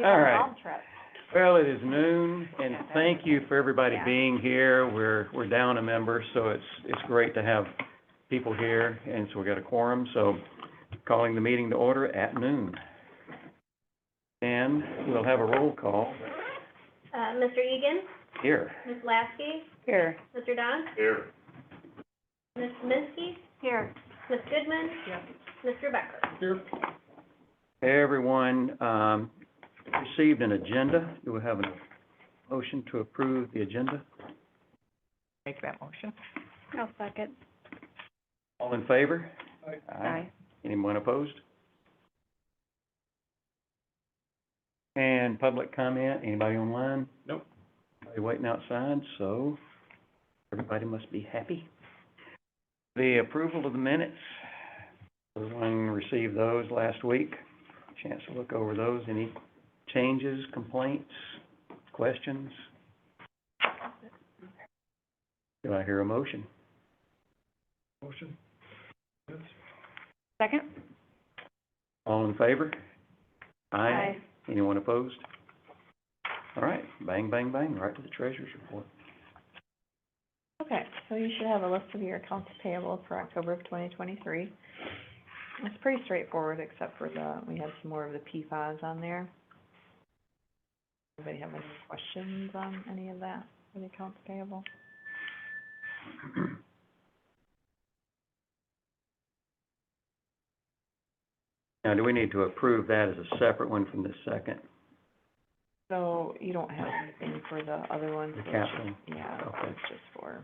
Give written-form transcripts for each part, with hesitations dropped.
All right. golf trip. Well, it is noon, and thank you for everybody being here. We're down a member, so it's great to have people here, and so we got a quorum, so calling the meeting to order at noon. And we'll have a roll call Mr. Egan? here. Ms. Lasky? Here. Mr. Don? Here. Ms. Kaminsky? Here. Ms. Goodman? Mr. Becker? Here. Everyone, received an agenda. Do we have a motion to approve the agenda? Make that motion. I'll second. All in favor? Aye. Anyone opposed? And public comment, anybody online? Nope. Anybody waiting outside, so everybody must be happy. The approval of the minutes, everyone received those last week. Chance to look over those. Any changes, complaints, questions? Do I hear a motion? Motion. Yes. Second? All in favor? Aye. Anyone opposed? All right, bang, bang, bang, right to the treasurer's report. Okay, so you should have a list of your accounts payable for October of 2023. It's pretty straightforward, except for we had some more of the PFAS on there. Anybody have any questions on any of that for the accounts payable? Now, do we need to approve that as a separate one from the second? So you don't have anything for the other ones? The capital? Yeah, Okay. it's just for,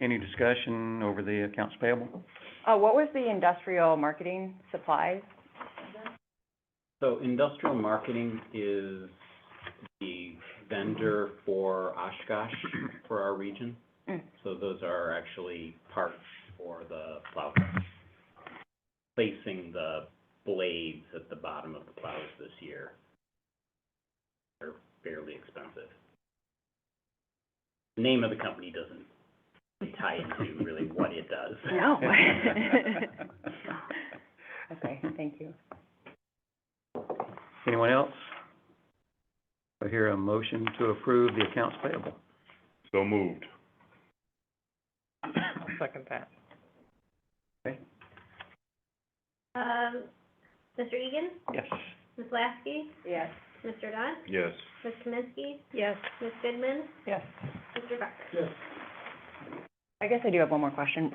Any discussion over the accounts payable? What was the industrial marketing supplies? So industrial marketing is the vendor for Oshkosh for our region. Mm. So those are actually parts for the plow trucks. Placing the blades at the bottom of the plows this year are fairly expensive. The name of the company doesn't tie into really what it does. No. Okay, thank you. Anyone else? I hear a motion to approve the accounts payable. So moved. I'll second that. Okay? Mr. Egan? Yes. Ms. Lasky? Yes. Mr. Don? Yes. Ms. Kaminsky? Yes. Ms. Goodman? Yes. Mr. Becker? Yes. I guess I do have one more question.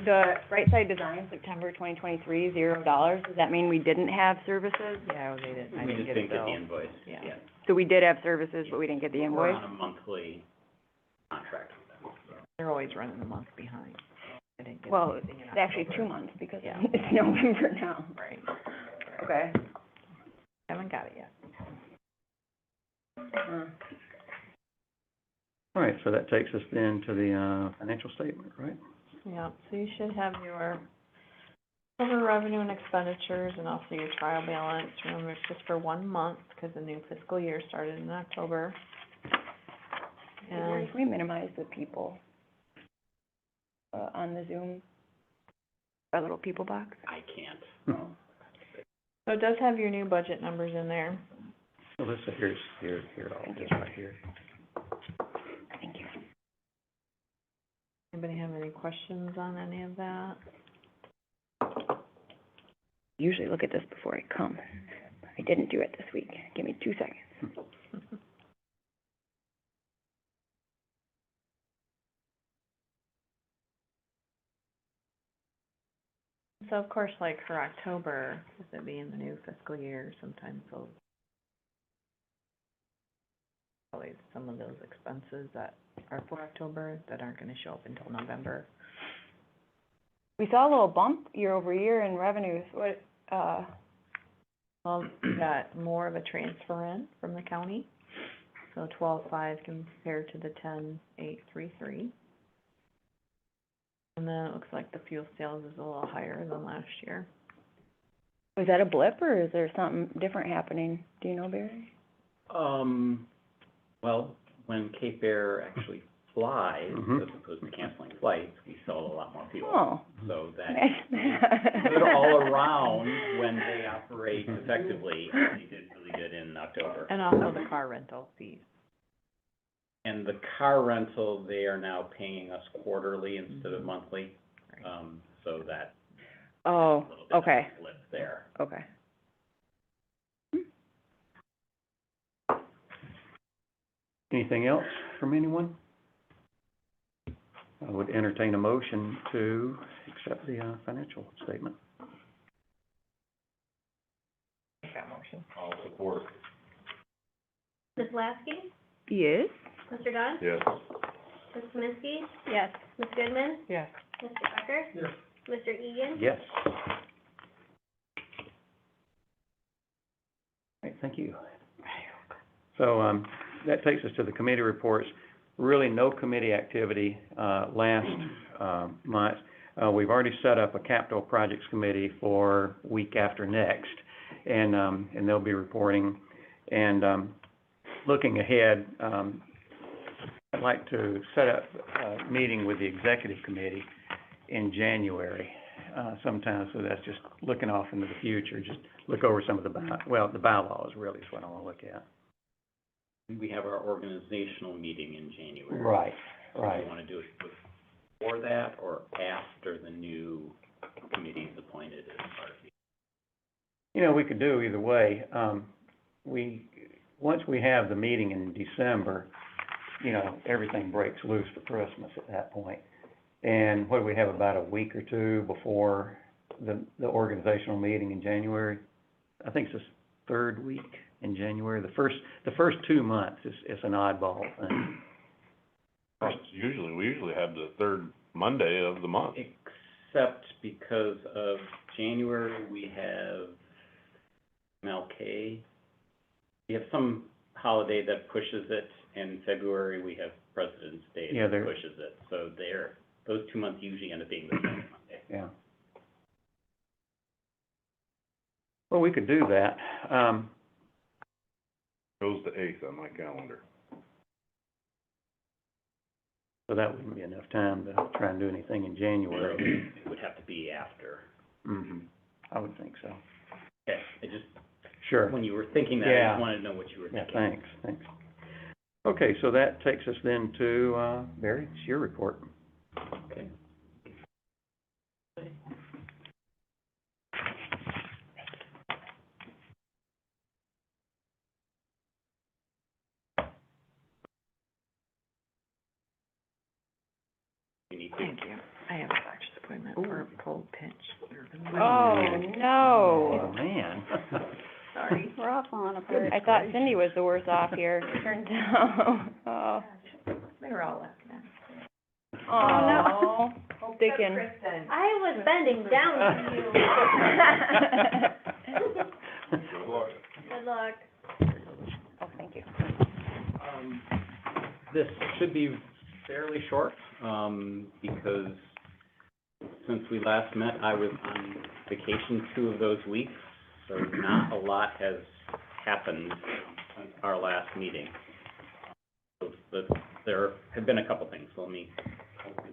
The Right Side Design, September 2023, $0, does that mean we didn't have services? Yeah, they didn't, I We didn't just get didn't it get the billed. invoice. Yeah. So we did have services, but we didn't get the We're invoice? on a monthly contract with them, so. They're always running a month behind. I didn't get Well, anything in it's actually October. 2 months because Yeah. it's November now. Right. Okay. Haven't got it yet. All right, so that takes us then to the, financial statement, right? Yeah, so you should have your total revenue and expenditures and also your trial balance. Remember, it's just for 1 month because the new fiscal year started in October. And Can we minimize the people, on the Zoom? Our little people box? I can't. so it does have your new budget numbers in there. So this, here, all Thank this you. right here. Thank you. Anybody have any questions on any of that? Usually look at this before I come. I didn't do it this week. Give me 2 seconds. So of course, like for October, with it being the new fiscal year, sometimes those probably some of those expenses that are for October that aren't gonna show up until November. We saw a little bump year over year in revenues. What, Well, we got more of a transfer in from the county, so 12.5 compared to the 10.833. And then it looks like the fuel sales is a little higher than last year. was that a blip or is there something different happening? Do you know, Barry? Well, when Cape Air actually flies, Mhm. as opposed to canceling flights, we sold a lot more fuel. Oh. So that Nice. good all around when they operate effectively, they did really good in October. And also the car rental fees. And the car rental, they are now paying us quarterly instead of monthly, Right. so that Oh, a little bit of okay, a lift there. okay. Anything else from anyone? I would entertain a motion to accept the, financial statement. I'll support. Ms. Lasky? Yes? Mr. Dunn? Yes. Ms. Kaminsky? Yes. Ms. Goodman? Yes. Mr. Becker? Yes. Mr. Egan? Yes. All right, thank you. So, that takes us to the committee reports. Really no committee activity, last, month. We've already set up a capital projects committee for week after next, and they'll be reporting. And, looking ahead, I'd like to set up a meeting with the executive committee in January, sometime, so that's just looking off into the future, just look over some of the the bylaws really is what I wanna look at. We have our organizational meeting in January. Right, Do right. you wanna do it before that or after the new committee's appointed as part of the? You know, we could do either way. Once we have the meeting in December, you know, everything breaks loose for Christmas at that point. And what do we have, about a week or two before the organizational meeting in January? I think it's the third week in January. The first 2 months is an oddball thing. We usually have the third Monday of the month. Except because of January, we have MLK. We have some holiday that pushes it, and February, we have President's Day Yeah, that pushes it. So those 2 months usually end up being the same Monday. Yeah. Well, we could do that. Goes to 8th on my calendar. So that wouldn't be enough time to try and do anything in January. It would have to be after. Mm-hmm. I would think so. Okay, Sure. when you were thinking that, I Yeah. just wanted to know what you were Yeah, thinking. thanks. Okay, so that takes us then to, Barry, it's your report. Okay. You need to. Thank you. I have a doctor's appointment for a cold pinch. Oh, no. Oh, man. Sorry. We're all falling apart. I thought Cindy was the worst off here, turns out. Oh. They were all laughing at me. Oh, hope they can. I was bending down to you. Good luck. Good luck. Oh, thank you. This should be fairly short, because since we last met, I was on vacation 2 of those weeks, so not a lot has happened since our last meeting. But there have been a couple things, so let me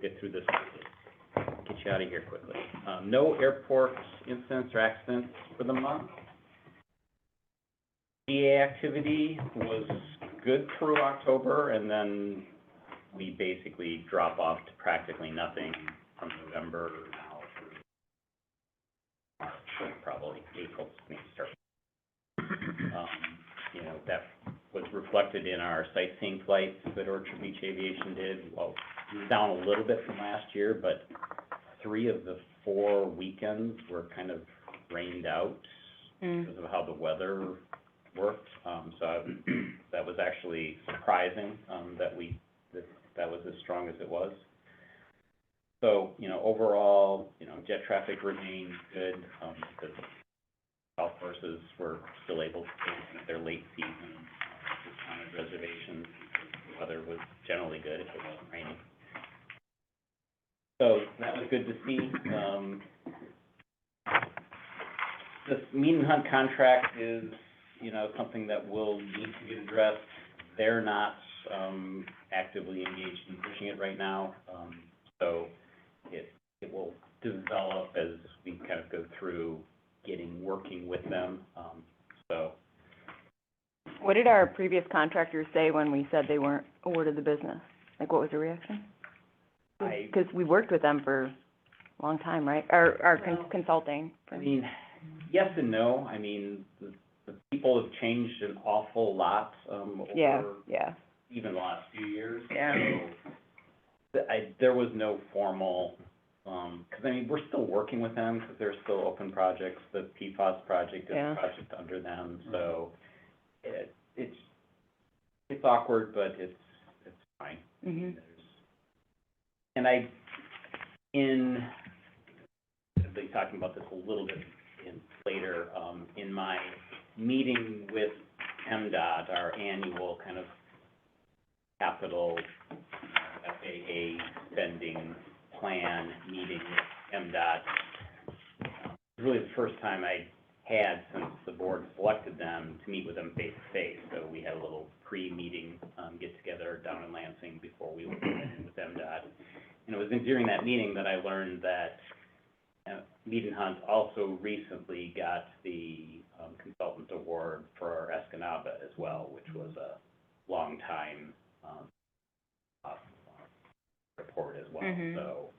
get through this quickly, get you out of here quickly. No airport incidents or accidents for the month. GA activity was good through October, and then we basically drop off to practically nothing from November now through March, probably April, maybe start. You know, that was reflected in our sightseeing flights that Orchard Beach Aviation did. Well, it was down a little bit from last year, but 3 of the 4 weekends were kind of rained out because of how the weather worked. So that was actually surprising, that was as strong as it was. So, you know, overall, you know, jet traffic remained good, because golf courses were still able to take their late season discounted reservations, because the weather was generally good if it wasn't raining. So that was good to see. This meet and hunt contract is, you know, something that will need to get addressed. They're not actively engaged in pushing it right now. So it will develop as we kind of go through working with them. So What did our previous contractors say when we said they weren't awarded the business? Like, what was the reaction? Because we worked with them for a long time, right? Our consulting. I mean, yes and no. I mean, the people have changed an awful lot, Yeah, over yeah. even the last few years. Yeah. So, there was no formal, 'cause I mean, we're still working with them, 'cause they're still open projects. The PFAS project is Yeah. a project under them, so it's awkward, but it's fine. Mhm. And I'll be talking about this a little bit later, in my meeting with MDOT, our annual kind of capital FAA spending plan meeting with MDOT. It was really the first time I had since the board selected them to meet with them face to face. So we had a little pre-meeting, get together down in Lansing before we went in with MDOT. And it was during that meeting that I learned that Mead and Hunt also recently got the consultant award for Escanaba as well, which was a long time report as well. Mhm. So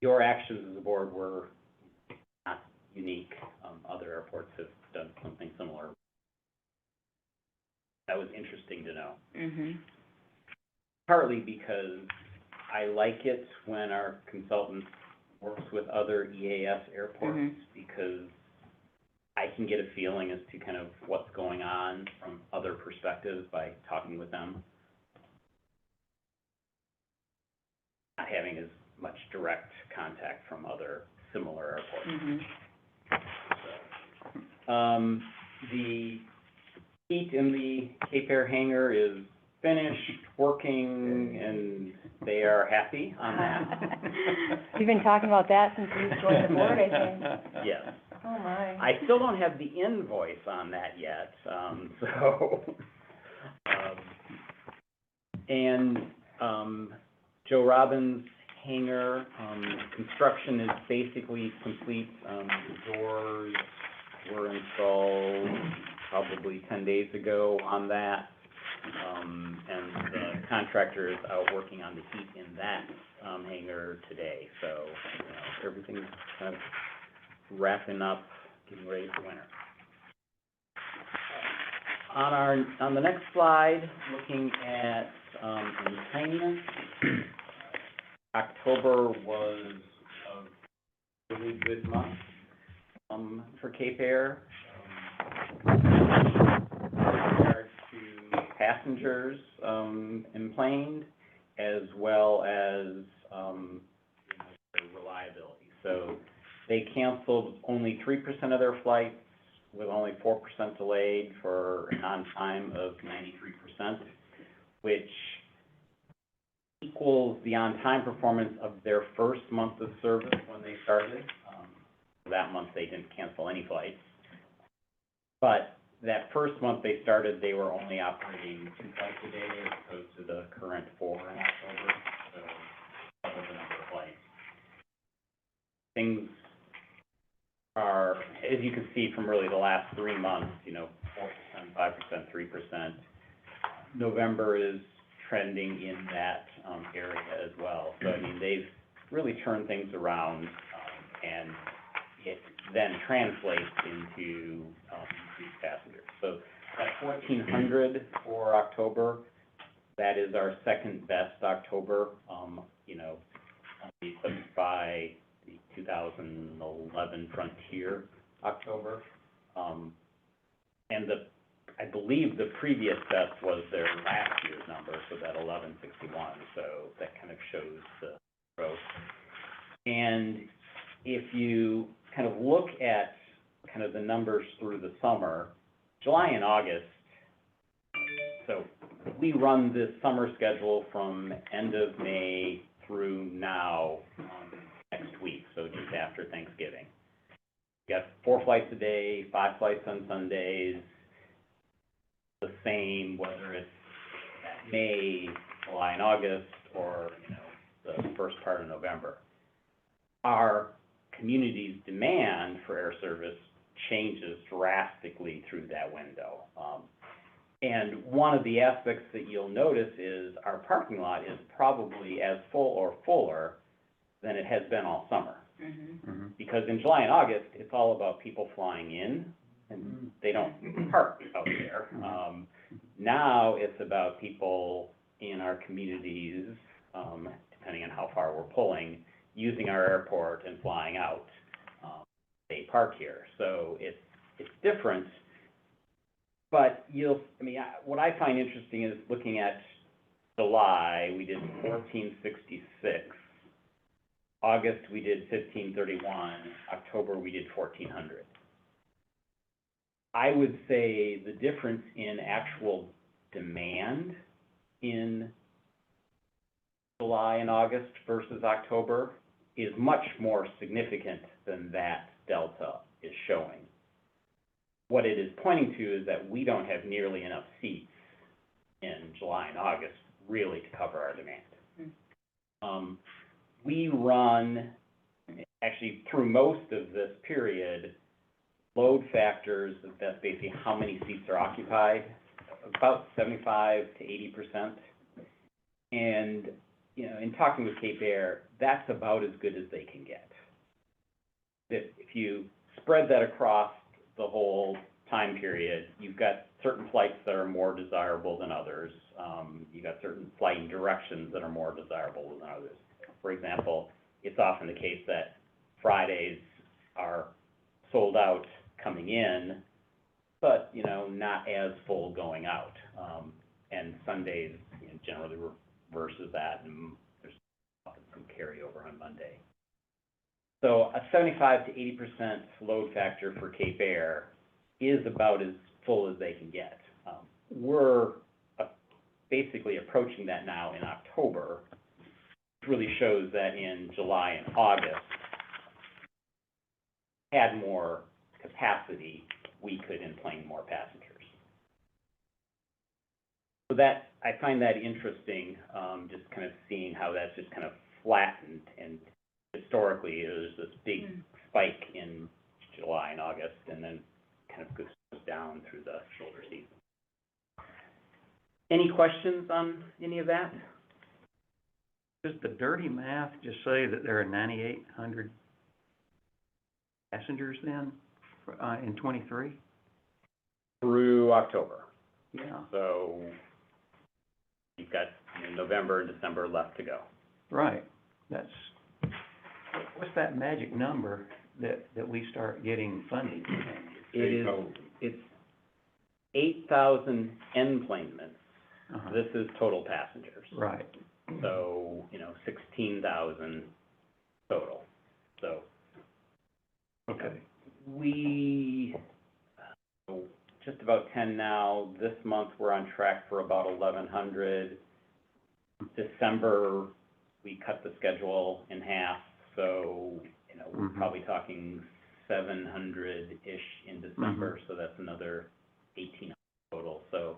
your actions as a board were not unique. Other airports have done something similar. That was interesting to know. Mhm. Partly because I like it when our consultant works with other EAS airports, Mhm. because I can get a feeling as to kind of what's going on from other perspectives by talking with them. Not having as much direct contact from other similar airports. Mhm. The heat in the Cape Air hangar is finished, working, and they are happy on that. You've been talking about that since you joined the board, I think. Yes. Oh, my. I still don't have the invoice on that yet, Joe Robbins' hangar, construction is basically complete. The doors were installed probably 10 days ago on that. And the contractor is out working on the heat in that, hangar today. So, everything's kind of wrapping up, getting ready for winter. On the next slide, looking at, entertainment, October was a really good month, for Cape Air. With regard to passengers, emplaned, as well as, their reliability. So they canceled only 3% of their flights, with only 4% delayed, for an on-time of 93%, which equals the on-time performance of their first month of service when they started. That month, they didn't cancel any flights. But that first month they started, they were only operating 2 flights a day, as opposed to the current 4 in October, so double the number of flights. Things are, as you can see from really the last 3 months, 4%, 5%, 3%. November is trending in that area as well. So, I mean, they've really turned things around, and it then translates into increased passengers. So that 1,400 for October, that is our second best October, eclipsed by the 2011 Frontier October. And I believe the previous best was their last year's number, so that 1161, so that kind of shows the growth. And if you kind of look at kind of the numbers through the summer, July and August, so we run this summer schedule from end of May through now, next week, so just after Thanksgiving. We got 4 flights a day, 5 flights on Sundays. The same, whether it's that May, July, and August, or, the first part of November. Our community's demand for air service changes drastically through that window. And one of the aspects that you'll notice is our parking lot is probably as full or fuller than it has been all summer. Mhm. Because in July and August, it's all about people flying in, and they don't park out there. Now it's about people in our communities, depending on how far we're pulling, using our airport and flying out. They park here, so it's different. But what I find interesting is looking at July, we did 1466. August, we did 1531. October, we did 1400. I would say the difference in actual demand in July and August versus October is much more significant than that delta is showing. What it is pointing to is that we don't have nearly enough seats in July and August really to cover our demand. We run, actually through most of this period, load factors, that's basically how many seats are occupied, about 75 to 80%. And, in talking with Cape Air, that's about as good as they can get. If you spread that across the whole time period, you've got certain flights that are more desirable than others. You've got certain flighting directions that are more desirable than others. For example, it's often the case that Fridays are sold out coming in, but, not as full going out. And Sundays, generally reverses that, and there's often some carryover on Monday. So a 75 to 80% load factor for Cape Air is about as full as they can get. We're basically approaching that now in October, which really shows that in July and August, had more capacity, we could enplane more passengers. So that, I find that interesting, just kind of seeing how that's just kind of flattened, and historically, there's this big spike in July and August, and then kind of goes down through the shoulder season. Any questions on any of that? Does the dirty math just say that there are 9,800 passengers then, in 23? Through October. Yeah. So you've got November and December left to go. Right. What's that magic number that we start getting funding? It's 8,000 enplanements. Uh-huh. This is total passengers. Right. So, 16,000 total. So Okay. we, just about 10 now. This month, we're on track for about 1,100. December, we cut the schedule in half, so, we're probably talking 700-ish in December, so that's another 1,800 total. So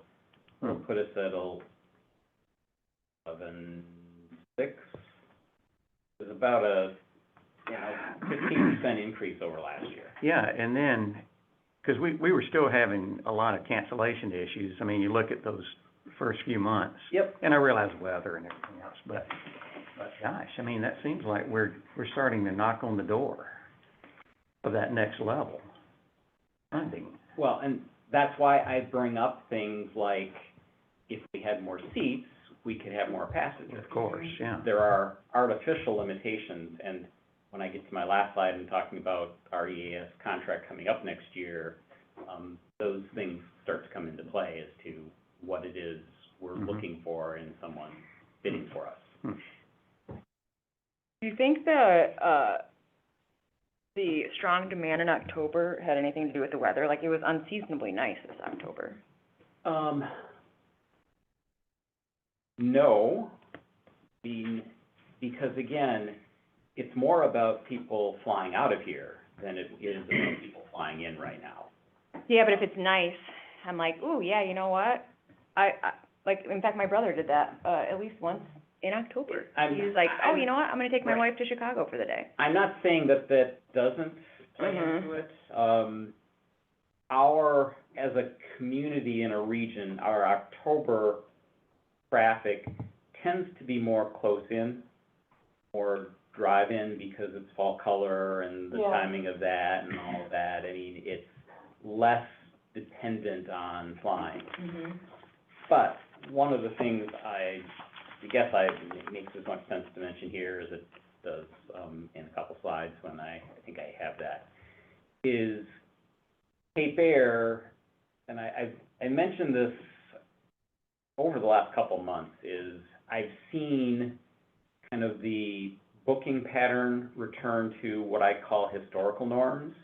it'll put us at 11.6. It's about a, 15% increase over last year. Yeah, and then, because we were still having a lot of cancellation issues. I mean, you look at those first few months. Yep. And I realize weather and everything else, but gosh, I mean, that seems like we're starting to knock on the door of that next level funding. Well, and that's why I bring up things like, if we had more seats, we could have more passengers. Of course, yeah. There are artificial limitations, and when I get to my last slide and talking about our EAS contract coming up next year, those things start to come into play as to what it is we're looking for in someone bidding for us. Do you think the strong demand in October had anything to do with the weather? Like, it was unseasonably nice this October. No, because again, it's more about people flying out of here than it is about people flying in right now. Yeah, but if it's nice, I'm like, ooh, yeah, you know what? like, in fact, my brother did that, at least once in October. I'm- He was like, oh, I'm- you know what, I'm gonna take my Right. wife to Chicago for the day. I'm not saying that that doesn't play Mhm. into it. As a community in a region, our October traffic tends to be more close in, or drive-in because it's fall color and the Yeah. timing of that and all of that. I mean, it's less dependent on flying. Mhm. But one of the things it makes as much sense to mention here as it does, in a couple slides when I think I have that, is Cape Air, and I mentioned this over the last couple months, is I've seen kind of the booking pattern return to what I call historical norms,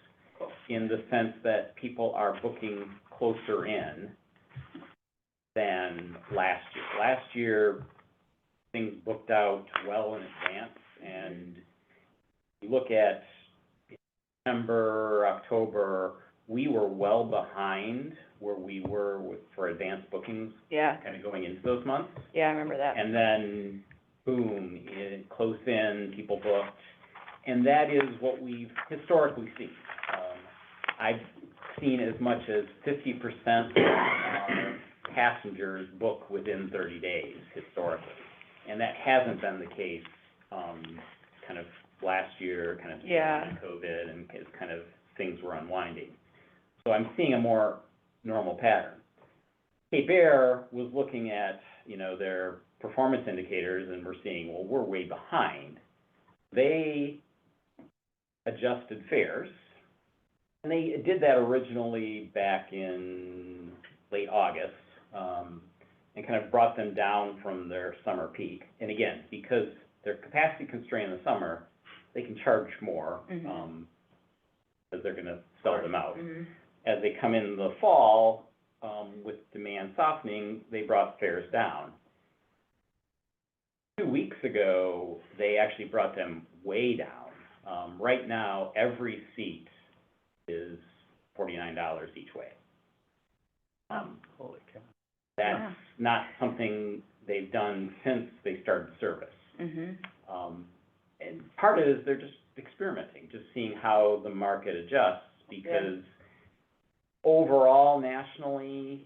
in the sense that people are booking closer in than last year. Last year, things booked out well in advance, and you look at September, October, we were well behind where we were for advanced bookings, Yeah, kind of going into those months. yeah, I remember that. And then, boom, close in, people booked, and that is what we've historically seen. I've seen as much as 50% of our passengers book within 30 days historically. And that hasn't been the case, kind of last year, kind of Yeah. COVID, and as kind of things were unwinding. So I'm seeing a more normal pattern. Cape Air was looking at, their performance indicators, and we're seeing, well, we're way behind. They adjusted fares, and they did that originally back in late August, and kind of brought them down from their summer peak. And again, because they're capacity constrained in the summer, they can charge more, Mhm. because they're gonna sell them out. Mhm. As they come in the fall, with demand softening, they brought fares down. 2 weeks ago, they actually brought them way down. Right now, every seat is $49 each way. Holy cow. That's Yeah. not something they've done since they started service. Mhm. And part of it is they're just experimenting, just seeing how the market adjusts, because overall, nationally,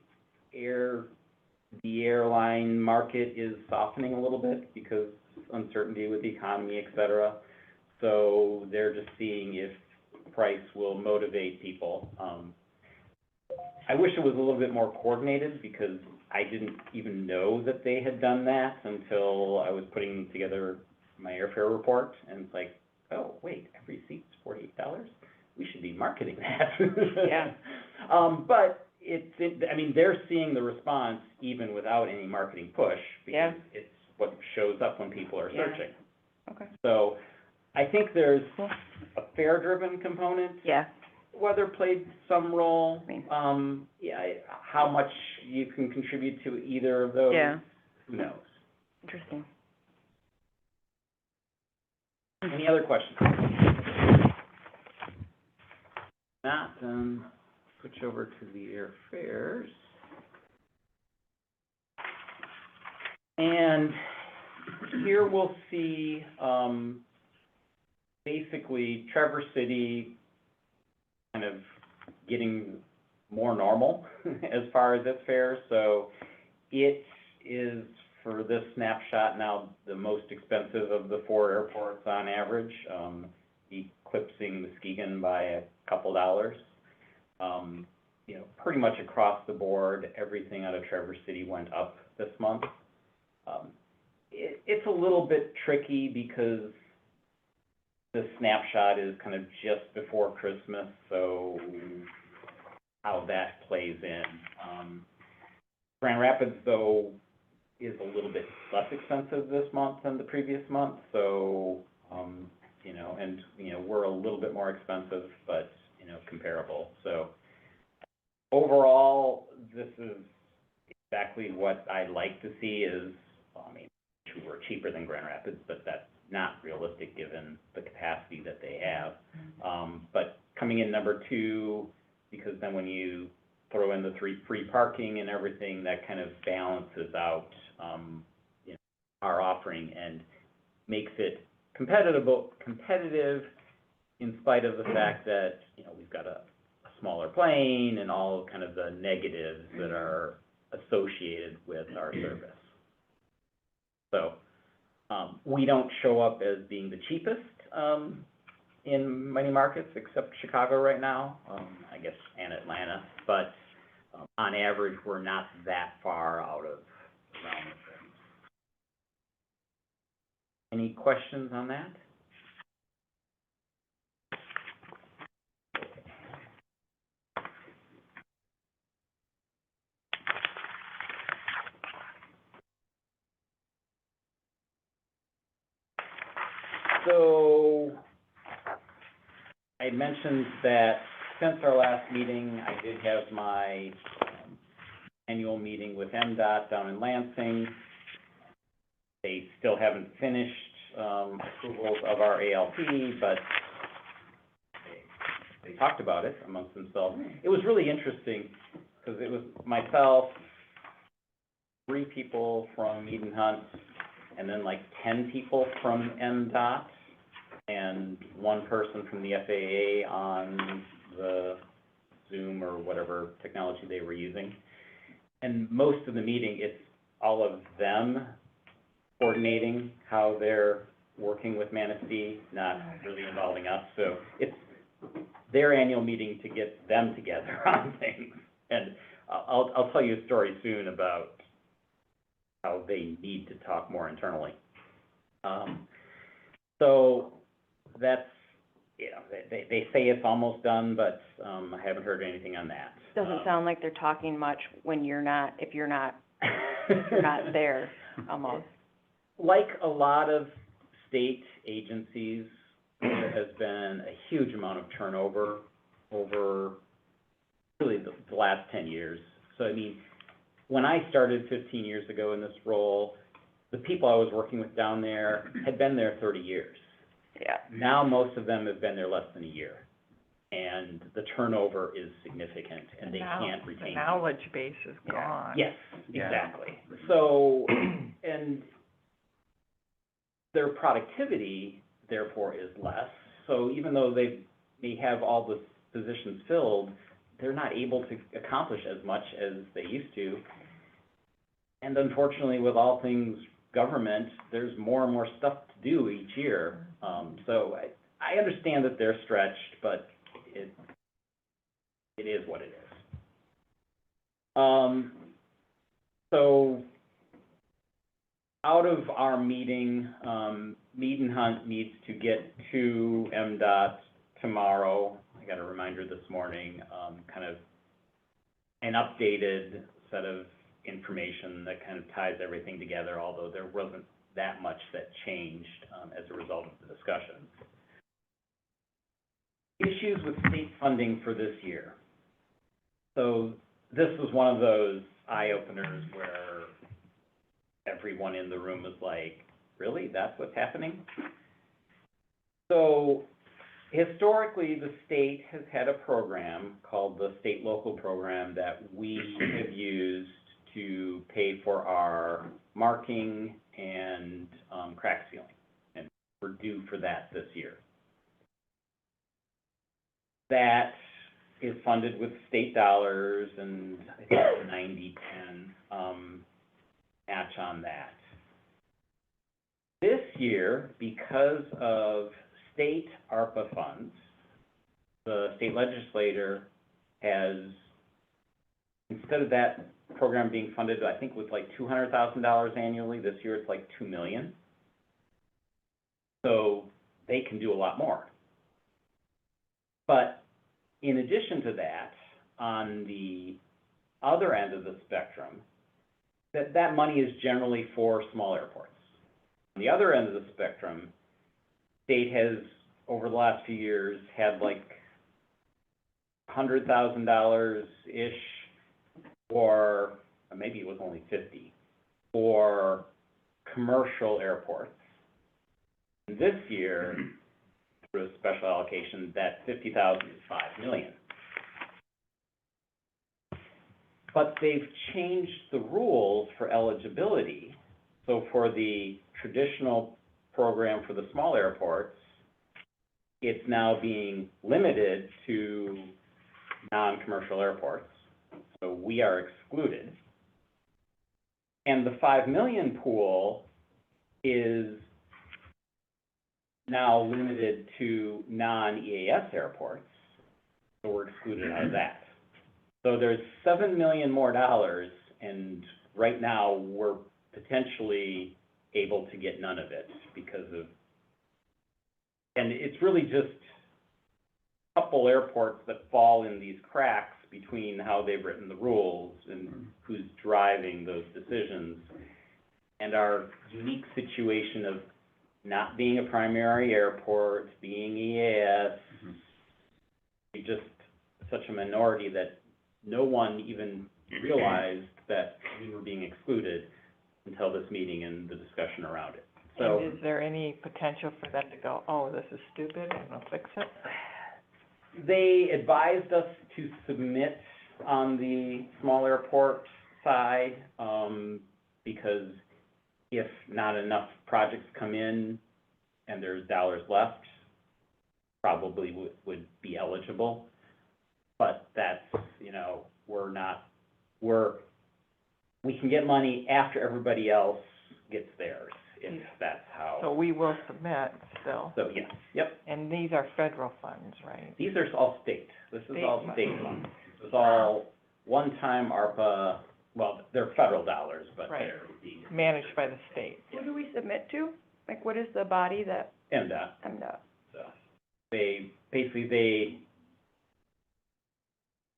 the airline market is softening a little bit because uncertainty with the economy, et cetera. So they're just seeing if price will motivate people. I wish it was a little bit more coordinated, because I didn't even know that they had done that until I was putting together my airfare report, and it's like, oh, wait, every seat's $48? We should be marketing that. Yeah. But they're seeing the response even without any marketing push, Yeah. because it's what shows up when people are Yeah. searching. Okay. So I think there's Cool. a fare-driven component. Yeah. Weather played some role. I mean- How much you can contribute to either of those, Yeah. who knows? Interesting. Any other questions? Not, then switch over to the airfares. And here we'll see, basically Traverse City kind of getting more normal as far as its fares. So it is, for this snapshot now, the most expensive of the 4 airports on average, eclipsing Muskegon by a couple dollars. Pretty much across the board, everything out of Traverse City went up this month. It's a little bit tricky because the snapshot is kind of just before Christmas, so how that plays in. Grand Rapids, though, is a little bit less expensive this month than the previous month, so, we're a little bit more expensive, but, comparable. So overall, this is exactly what I'd like to see is, we're cheaper than Grand Rapids, but that's not realistic given the capacity that they have. But coming in number 2, because then when you throw in the free parking and everything, that kind of balances out, you know, our offering and makes it competitive in spite of the fact that, you know, we've got a smaller plane and all kind of the negatives that are associated with our service. So, we don't show up as being the cheapest, in many markets except Chicago right now, I guess, and Atlanta, but, on average, we're not that far out of the realm of things. Any questions on that? So, I mentioned that since our last meeting, I did have my annual meeting with MDOT down in Lansing. They still haven't finished approvals of our ALP, but they talked about it amongst themselves. It was really interesting, because it was myself, 3 people from Eden Hunt, and then like 10 people from MDOT, and 1 person from the FAA on the Zoom or whatever technology they were using. And most of the meeting, it's all of them coordinating how they're working with Manistee, not really involving us. So it's their annual meeting to get them together on things. And I'll tell you a story soon about how they need to talk more internally. So that's, you know, they say it's almost done, but I haven't heard anything on that. Doesn't sound like they're talking much when you're not, if you're not there, almost. Like a lot of state agencies, there has been a huge amount of turnover over really the last 10 years. So, I mean, when I started 15 years ago in this role, the people I was working with down there had been there 30 years. Yeah. Now, most of them have been there less than a year, and the turnover is significant, and they can't retain. The knowledge base is gone. Yes, Yeah. exactly. So, and their productivity, therefore, is less. So even though they may have all the positions filled, they're not able to accomplish as much as they used to. And unfortunately, with all things government, there's more and more stuff to do each year. So I understand that they're stretched, but it is what it is. So out of our meeting, Mead & Hunt needs to get to MDOT tomorrow. I got a reminder this morning, kind of an updated set of information that kind of ties everything together, although there wasn't that much that changed as a result of the discussions. Issues with state funding for this year. So this was one of those eye-openers where everyone in the room was like, really, that's what's happening? So historically, the state has had a program called the State Local Program that we have used to pay for our marking and crack sealing, and we're due for that this year. That is funded with state dollars, and I think it's 90-10 match on that. This year, because of state ARPA funds, the state legislature has, instead of that program being funded, I think with like $200,000 annually, this year it's like $2 million. So they can do a lot more. But in addition to that, on the other end of the spectrum, that money is generally for small airports. On the other end of the spectrum, state has, over the last few years, had like $100,000-ish, or maybe it was only 50, for commercial airports. And this year, through a special allocation, that $50,000 is $5 million. But they've changed the rules for eligibility. So for the traditional program for the small airports, it's now being limited to non-commercial airports. So we are excluded. And the 5 million pool is now limited to non-EAS airports, so we're excluded out of that. So there's $7 million more dollars, and right now, we're potentially able to get none of it because of, and it's really just a couple airports that fall in these cracks between how they've written the rules and who's driving those decisions. And our unique situation of not being a primary airport, being EAS, just such a minority that no one even realized that we were being excluded until this meeting and the discussion around it. So, And is there any potential for them to go, oh, this is stupid, and we'll fix it? they advised us to submit on the small airport side, because if not enough projects come in and there's dollars left, probably would be eligible. But that's, you know, we can get money after everybody else gets theirs, if that's how. So we will submit still, So, yes, yep. and these are federal funds, right? These are all state. This is all State state funds. This is all one-time ARPA, well, they're federal dollars, but Right. they're the Managed by the state. Who do we submit to? Like, what is the body that, MDOT. MDOT? So they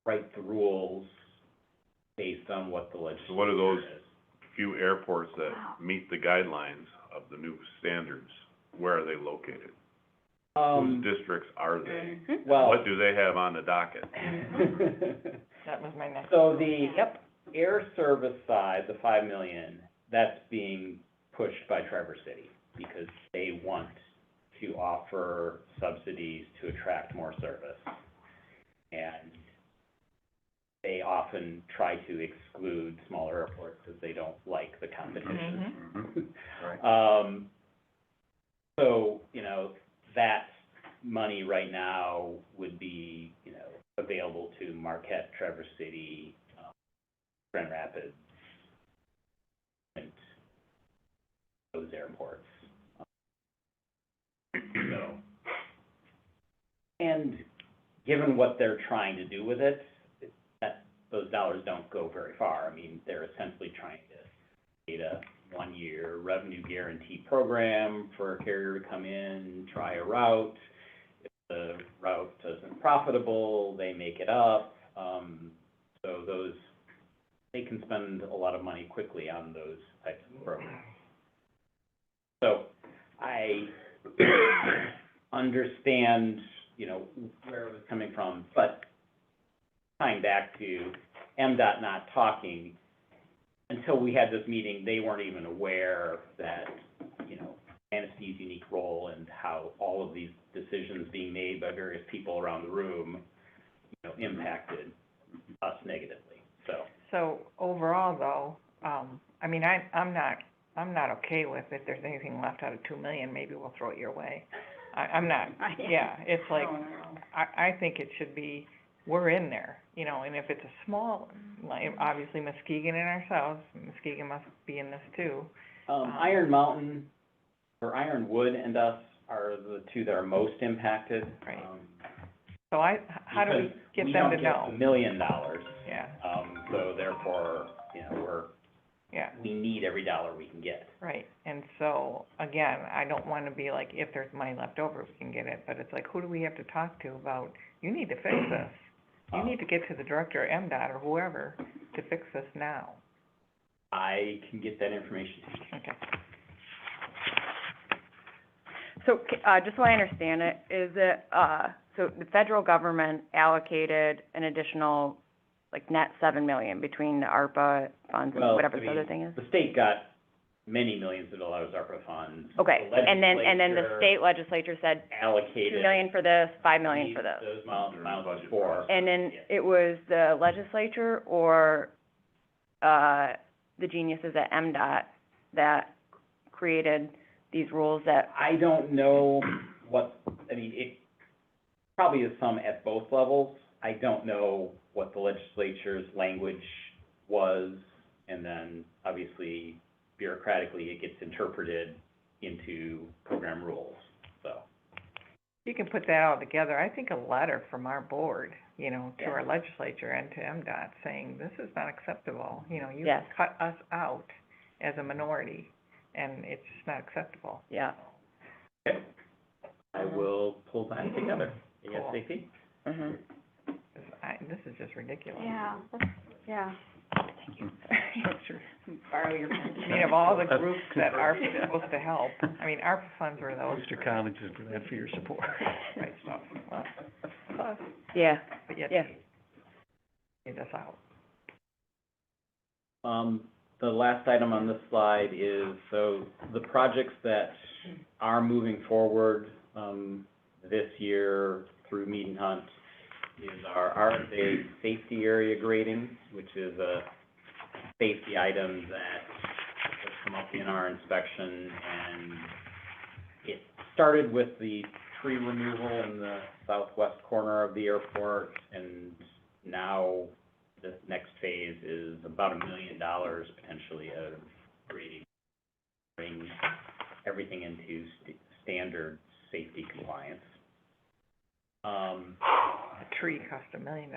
write the rules based on what the legislature So what are those is. few airports that meet the guidelines of the new standards? Where are they located? Whose districts are they? Well. What do they have on the docket? That was my next. So the Yep. air service side, the 5 million, that's being pushed by Traverse City because they want to offer subsidies to attract more service. And they often try to exclude smaller airports because they don't like the competition. Right. So, you know, that money right now would be, you know, available to Marquette, Traverse City, Grand Rapids, and those airports. So, and given what they're trying to do with it, those dollars don't go very far. I mean, they're essentially trying to create a one-year revenue guarantee program for a carrier to come in, try a route. If the route isn't profitable, they make it up. So they can spend a lot of money quickly on those types of programs. So I understand, you know, where it was coming from, but tying back to MDOT not talking, until we had this meeting, they weren't even aware that, you know, Manistee's unique role and how all of these decisions being made by various people around the room, you know, impacted us negatively, so. So overall though, I mean, I'm not okay with if there's anything left out of 2 million, maybe we'll throw it your way. I'm not, yeah, it's like, I think it should be, we're in there, you know, and if it's a small, like, obviously Muskegon and ourselves, Muskegon must be in this too. Iron Mountain, or Ironwood and us are the two that are most impacted. Right. So how do we get them to know? Because we don't get $1 million. Yeah, So therefore, you know, yeah, we need every dollar we can get. right, and so, again, I don't wanna be like, if there's money left over, we can get it, but it's like, who do we have to talk to about, you need to fix this? You need to get to the director of MDOT or whoever to fix this now. I can get that information to you. Okay. So, just so I understand it, is it, so the federal government allocated an additional, like, net 7 million between the ARPA funds and Well, whatever I this other mean, thing is? the state got many millions of dollars ARPA funds. Okay, The and then the legislature state legislature said allocated 2 million for this, 5 million for this. those amounts for. And then Yes. it was the legislature or the geniuses at MDOT that created these rules that, I don't know it probably is some at both levels. I don't know what the legislature's language was, and then obviously bureaucratically it gets interpreted into program rules, so. You can put that all together. I think a letter from our board, you know, to Yeah. our legislature and to MDOT saying, this is not acceptable. You know, you Yes. cut us out as a minority, and it's just not acceptable. yeah. Okay. I will pull that together Cool. ASAP. Mhm. This is just ridiculous. Yeah, yeah. Borrow your pen. I mean, of all the groups that are supposed to help, I mean, ARPA funds are those. Mr. Collins is glad for your support. Right, so, well, plus, Yeah, but yet, yeah. get us out. The last item on this slide is, so the projects that are moving forward, this year through Mead and Hunt is our RSA safety area grading, which is a safety item that has come up in our inspection, and it started with the tree removal in the southwest corner of the airport, and now this next phase is about $1 million potentially of grading, bring everything into standard safety compliance. A tree cost $1 million.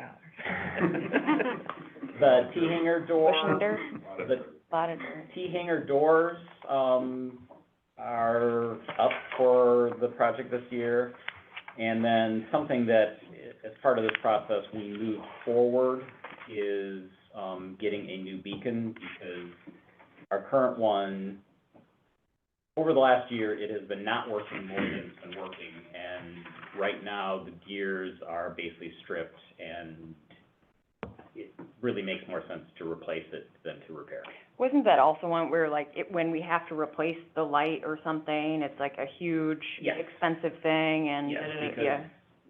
The T-hanger door, Bush and dirt, the lot of dirt. T-hanger doors, are up for the project this year. And then something that, as part of this process, we moved forward is, getting a new beacon, because our current one, over the last year, it has been not working more than it's been working, and right now, the gears are basically stripped, and it really makes more sense to replace it than to repair it. Wasn't that also one where like, when we have to replace the light or something, it's like a huge, Yes. expensive thing, and, Yes, yeah. because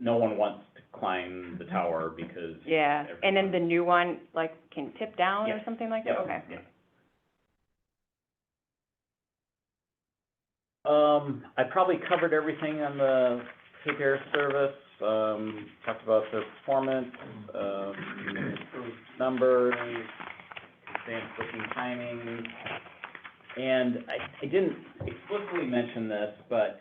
no one wants to climb the tower because. Yeah, and then the new one, like, can tip down or Yes. something like that? Yep. Okay. Yep. I probably covered everything on the Cape Air service, talked about the performance, improved numbers, advanced booking timing. And I didn't explicitly mention this, but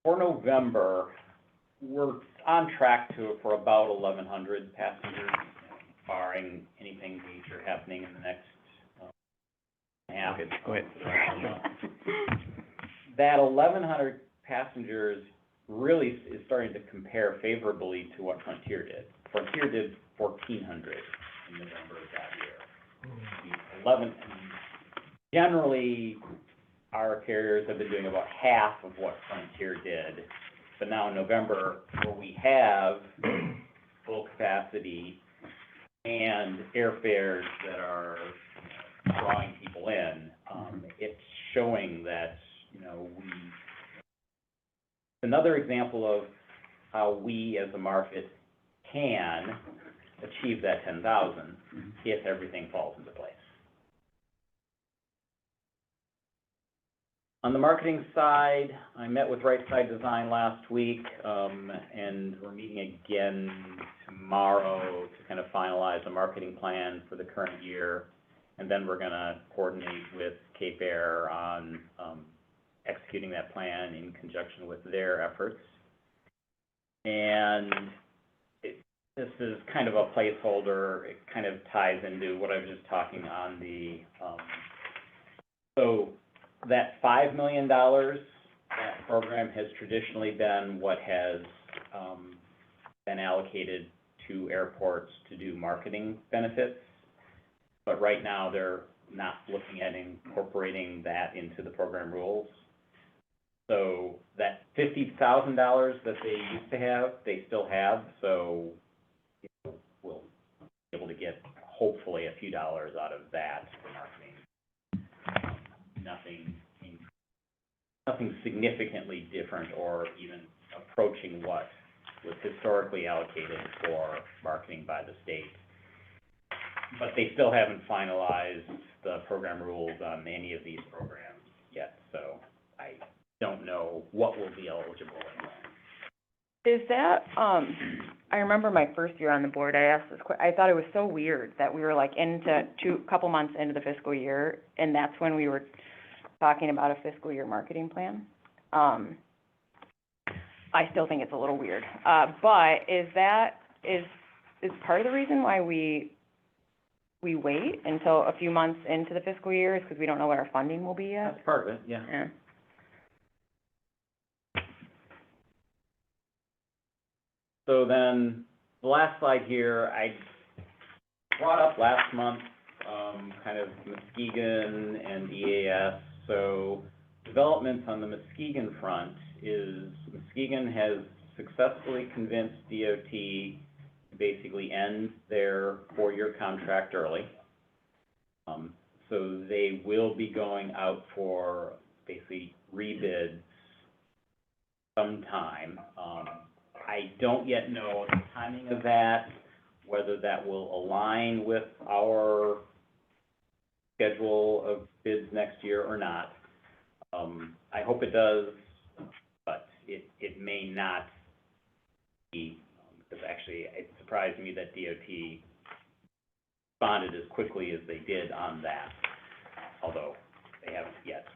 for November, we're on track for about 1,100 passengers, barring anything major happening in the next half. Go ahead. That 1,100 passengers really is starting to compare favorably to what Frontier did. Frontier did 1,400 in November of that year. Generally, our carriers have been doing about half of what Frontier did, but now in November, where we have full capacity and airfares that are drawing people in, it's showing that, you know, another example of how we as a market can achieve that 10,000 if everything falls into place. On the marketing side, I met with Right Side Design last week, and we're meeting again tomorrow to kind of finalize a marketing plan for the current year. And then we're gonna coordinate with Cape Air on, executing that plan in conjunction with their efforts. And this is kind of a placeholder. It kind of ties into what I was just talking on the, so that $5 million, that program has traditionally been what has, been allocated to airports to do marketing benefits. But right now, they're not looking at incorporating that into the program rules. So that $50,000 that they used to have, they still have, so we'll be able to get hopefully a few dollars out of that for marketing. Nothing significantly different or even approaching what was historically allocated for marketing by the state. but they still haven't finalized the program rules on any of these programs yet, so I don't know what will be eligible and when. Is that, I remember my first year on the board, I asked this I thought it was so weird that we were like couple months into the fiscal year, and that's when we were talking about a fiscal year marketing plan. I still think it's a little weird, but is part of the reason why we wait until a few months into the fiscal year is because we don't know what our funding will be yet? That's part of it, yeah. Yeah. So then, the last slide here, I brought up last month, kind of Muskegon and EAS. So developments on the Muskegon front is Muskegon has successfully convinced DOT to basically end their 4-year contract early. So they will be going out for basically rebids sometime. I don't yet know the timing of that, whether that will align with our schedule of bids next year or not. I hope it does, but it may not be, because actually it surprised me that DOT responded as quickly as they did on that, although they haven't yet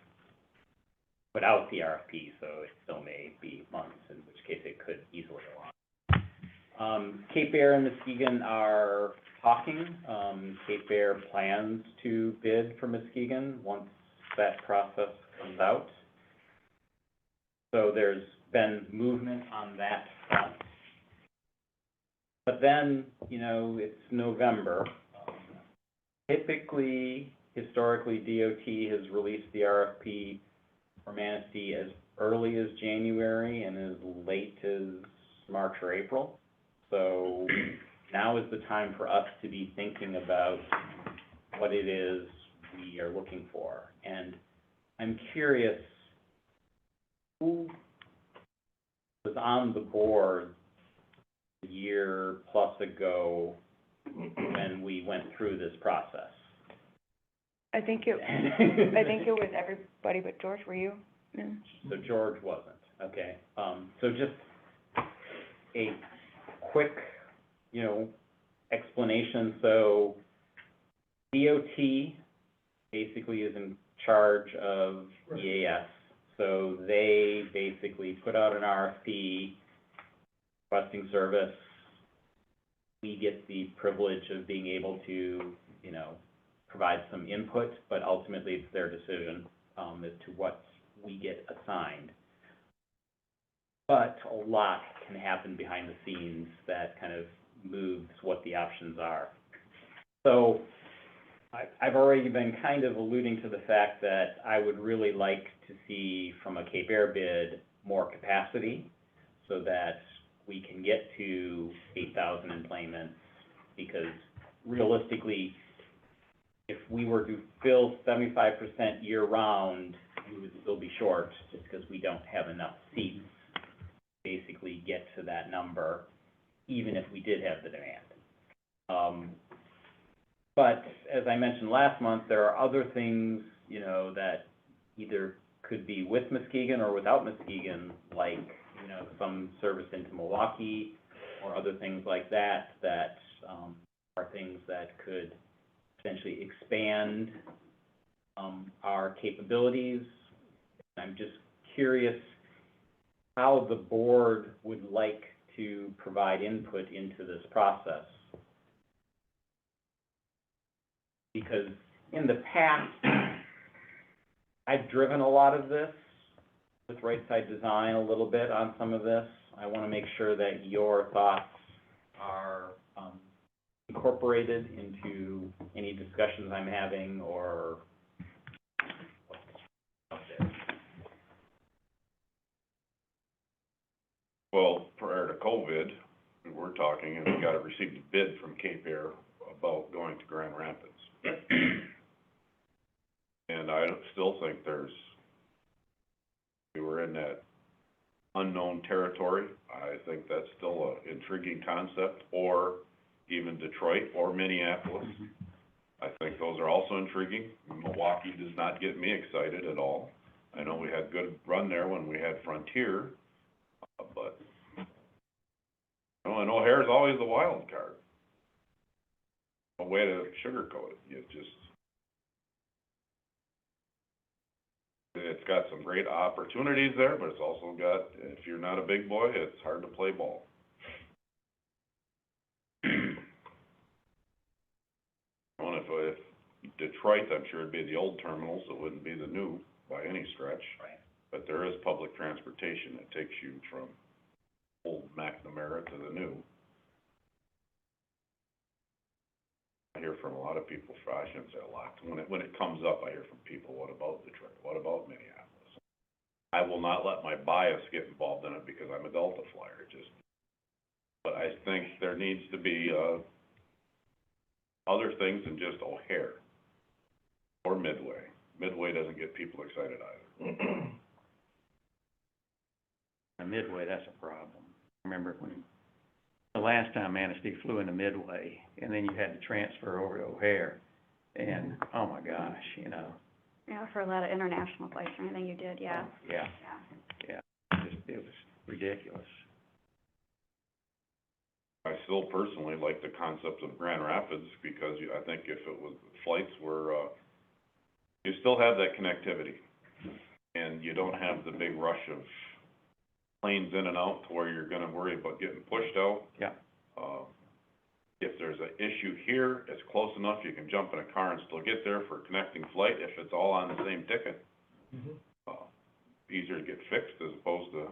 put out the RFP, so it still may be months, in which case it could easily align. Cape Air and Muskegon are talking. Cape Air plans to bid for Muskegon once that process comes out. So there's been movement on that front. But then, it's November. Typically, historically, DOT has released the RFP for Manistee as early as January and as late as March or April. So now is the time for us to be thinking about what it is we are looking for. And I'm curious, who was on the board a year plus ago when we went through this process? I think it was everybody but George, were you? Yeah. So George wasn't, okay. So just a quick, explanation. So DOT basically is in charge of EAS. So they basically put out an RFP requesting service. We get the privilege of being able to, provide some input, but ultimately it's their decision as to what we get assigned. But a lot can happen behind the scenes that kind of moves what the options are. So I've already been kind of alluding to the fact that I would really like to see from a Cape Air bid more capacity so that we can get to 8,000 employments, because realistically, if we were to fill 75% year-round, we would still be short just because we don't have enough seats to basically get to that number, even if we did have the demand. But as I mentioned last month, there are other things, that either could be with Muskegon or without Muskegon, like, some service into Milwaukee or other things like that, that are things that could essentially expand our capabilities. I'm just curious how the board would like to provide input into this process. Because in the past, I've driven a lot of this with right side design, a little bit on some of this. I want to make sure that your thoughts are incorporated into any discussions I'm having or what's out there. Well, prior to COVID, we were talking, and we received a bid from Cape Air about going to Grand Rapids. And I still think we were in that unknown territory. I think that's still an intriguing concept, or even Detroit or Minneapolis. I think those are also intriguing. Milwaukee does not get me excited at all. I know we had good run there when we had Frontier, but, and O'Hare's always the wild card. No way to sugarcoat it, it's got some great opportunities there, but it's also got, if you're not a big boy, it's hard to play ball. Well, if Detroit, I'm sure it'd be the old terminals, it wouldn't be the new by any stretch. Right. But there is public transportation that takes you from old McNamara to the new. I hear from a lot of people, I shouldn't say a lot, when it comes up, I hear from people, what about Detroit, what about Minneapolis? I will not let my bias get involved in it because I'm a Delta flyer, but I think there needs to be, other things than just O'Hare or Midway. Midway doesn't get people excited either. In Midway, that's a problem. I remember when, the last time Manistee flew into Midway, and then you had to transfer over to O'Hare, and, oh my gosh, you know. Yeah, for a lot of international flights or anything you did, yeah. Yeah, it was ridiculous. I still personally like the concept of Grand Rapids because I think if it was, flights were, you still have that connectivity. And you don't have the big rush of planes in and out to where you're gonna worry about getting pushed out. Yeah. If there's an issue here, it's close enough, you can jump in a car and still get there for a connecting flight if it's all on the same ticket. Easier to get fixed as opposed to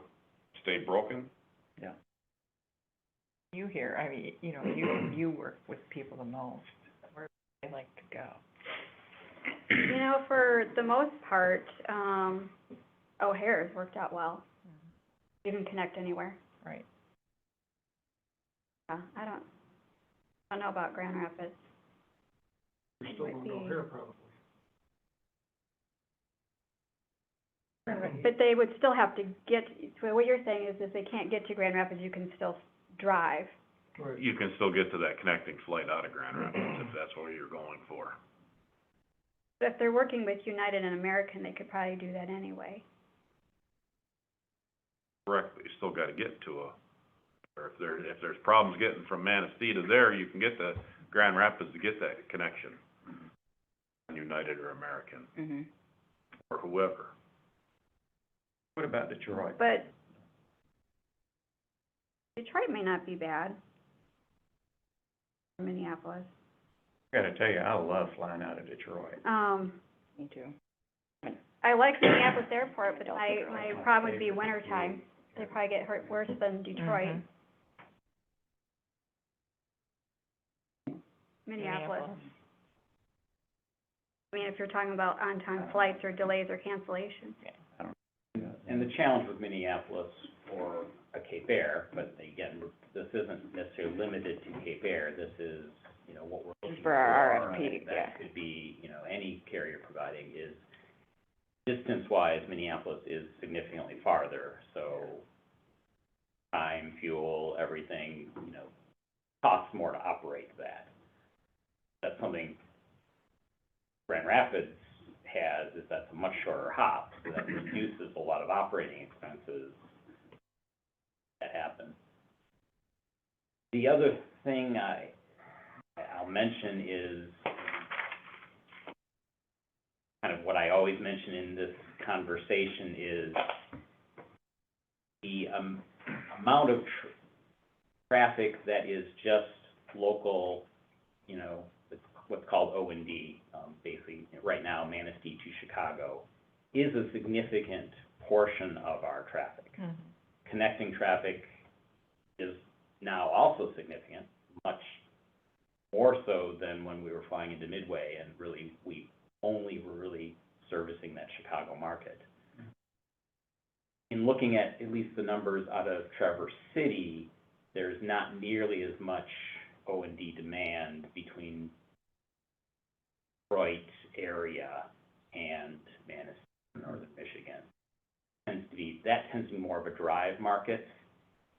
stay broken. Yeah. You hear, I mean, you know, you work with people the most, where they like to go. You know, for the most part, O'Hare's worked out well. You can connect anywhere. Right. Yeah, I don't know about Grand Rapids. You're still on O'Hare probably. But they would still have to get, so what you're saying is if they can't get to Grand Rapids, you can still drive. Right. You can still get to that connecting flight out of Grand Rapids if that's what you're going for. But if they're working with United and American, they could probably do that anyway. Correct, but you still gotta get to or if there's problems getting from Manistee to there, you can get to Grand Rapids to get that connection. United or American, or whoever. What about Detroit? But Detroit may not be bad. Minneapolis. I gotta tell you, I love flying out of Detroit. Me too. I like Minneapolis Airport, but my problem would be wintertime. They probably get hurt worse than Detroit. Minneapolis. I mean, if you're talking about on-time flights or delays or cancellations. And the challenge with Minneapolis or a Cape Air, but again, this isn't necessarily limited to Cape Air, this is, you know, what we're looking For our for, RFP, and that could be, you know, any carrier providing is, distance-wise, Minneapolis is significantly farther, so time, fuel, everything, you know, costs more to operate that. That's something Grand Rapids has, is that's a much shorter hop, so that reduces a lot of operating expenses that happen. The other thing I'll mention is kind of what I always mention in this conversation is the amount of traffic that is just local, you know, what's called O&D, basically, right now, Manistee to Chicago, is a significant portion of our traffic. Connecting traffic is now also significant, much more so than when we were flying into Midway, and really, we only were really servicing that Chicago market. In looking at least the numbers out of Traverse City, there's not nearly as much O&D demand between Detroit area and Manistee, northern Michigan. That tends to be more of a drive market,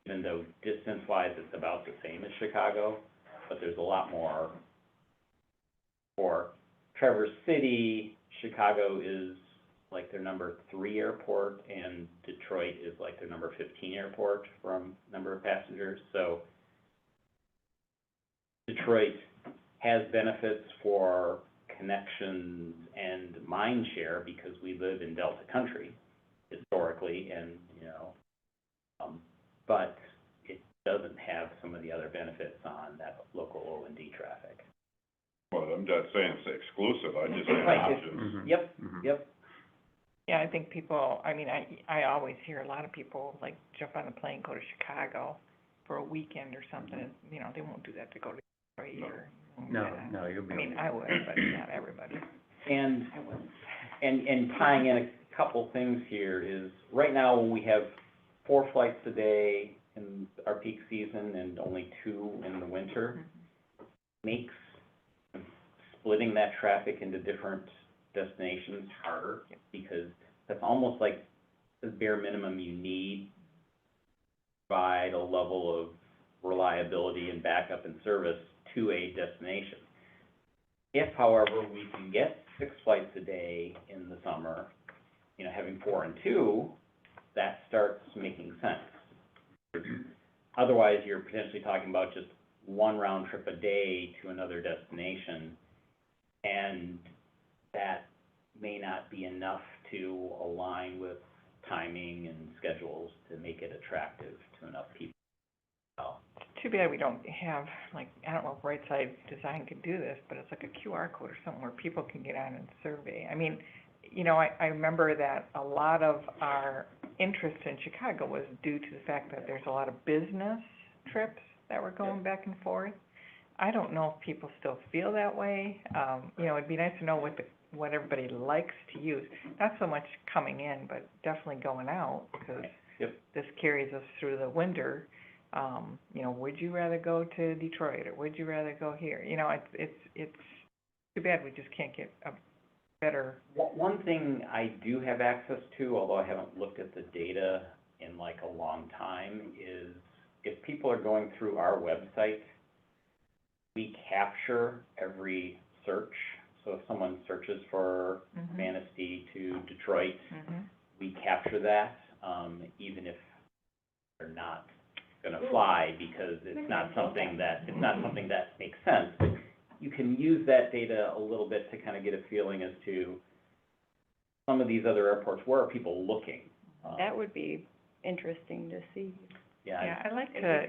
even though distance-wise it's about the same as Chicago, but there's a lot more for Traverse City, Chicago is like their number 3 airport, and Detroit is like their number 15 airport from number of passengers. So Detroit has benefits for connections and mind share because we live in Delta country historically, and, but it doesn't have some of the other benefits on that local O&D traffic. Well, I'm not saying it's exclusive, I just have Right. options. Mhm. Yep, Mhm. yep. Yeah, I think people, I mean, I always hear a lot of people, like, jump on a plane, go to Chicago for a weekend or something, and, they won't do that to go to Detroit or. No, you'll be. I mean, I would, but not everybody. And, I wouldn't. and tying in a couple things here is, right now, when we have 4 flights a day in our peak season and only 2 in the winter, makes splitting that traffic into different destinations harder, because that's almost like the bare minimum you need to provide a level of reliability and backup and service to a destination. If, however, we can get 6 flights a day in the summer, having 4 and 2, that starts making sense. Otherwise, you're potentially talking about just 1 round trip a day to another destination, and that may not be enough to align with timing and schedules to make it attractive to enough people. Too bad we don't have, like, I don't know if Right Side Design could do this, but it's like a QR code or something where people can get on and survey. I mean, I remember that a lot of our interest in Chicago was due to the fact that there's a lot of business trips that were going back and forth. I don't know if people still feel that way. It'd be nice to know what everybody likes to use. Not so much coming in, but definitely going out, because this carries us through the winter. Would you rather go to Detroit, or would you rather go here? It's too bad we just can't get a better. One thing I do have access to, although I haven't looked at the data in like a long time, is if people are going through our website, we capture every search. So if someone searches for Manistee to Detroit, we capture that, even if they're not gonna fly, because it's not something that makes sense. But you can use that data a little bit to kind of get a feeling as to some of these other airports, where are people looking? That would be interesting to see. Yeah, I'd like to,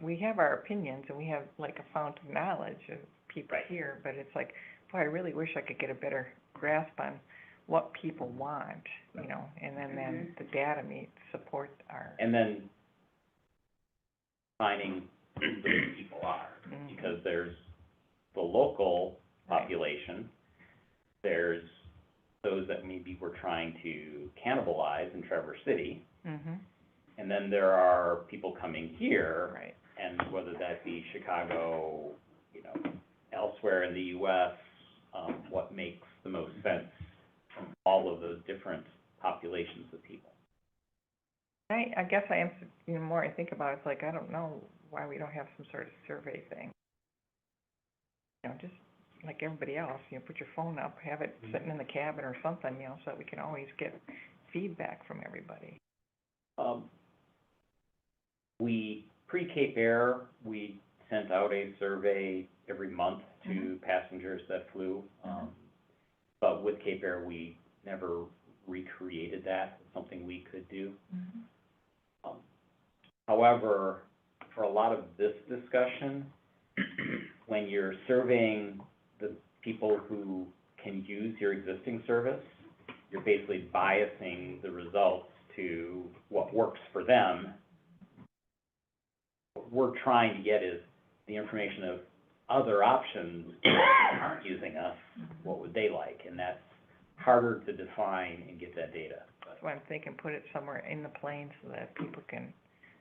we have our opinions, and we have like a fount of knowledge of people here, but it's like, boy, I really wish I could get a better grasp on what people want, and then the data may support our. And then finding who those people are, because there's the local population, there's those that maybe we're trying to cannibalize in Traverse City, and then there are people coming here, and whether that be Chicago, elsewhere in the US, what makes the most sense from all of those different populations of people. I guess I am, the more I think about it, it's like, I don't know why we don't have some sort of survey thing. Just like everybody else, put your phone up, have it sitting in the cabin or something, so that we can always get feedback from everybody. Pre-Cape Air, we sent out a survey every month to passengers that flew. But with Cape Air, we never recreated that. It's something we could do. However, for a lot of this discussion, when you're surveying the people who can use your existing service, you're basically biasing the results to what works for them. What we're trying to get is the information of other options that aren't using us, what would they like? And that's harder to define and get that data. That's why I'm thinking put it somewhere in the plane so that people can.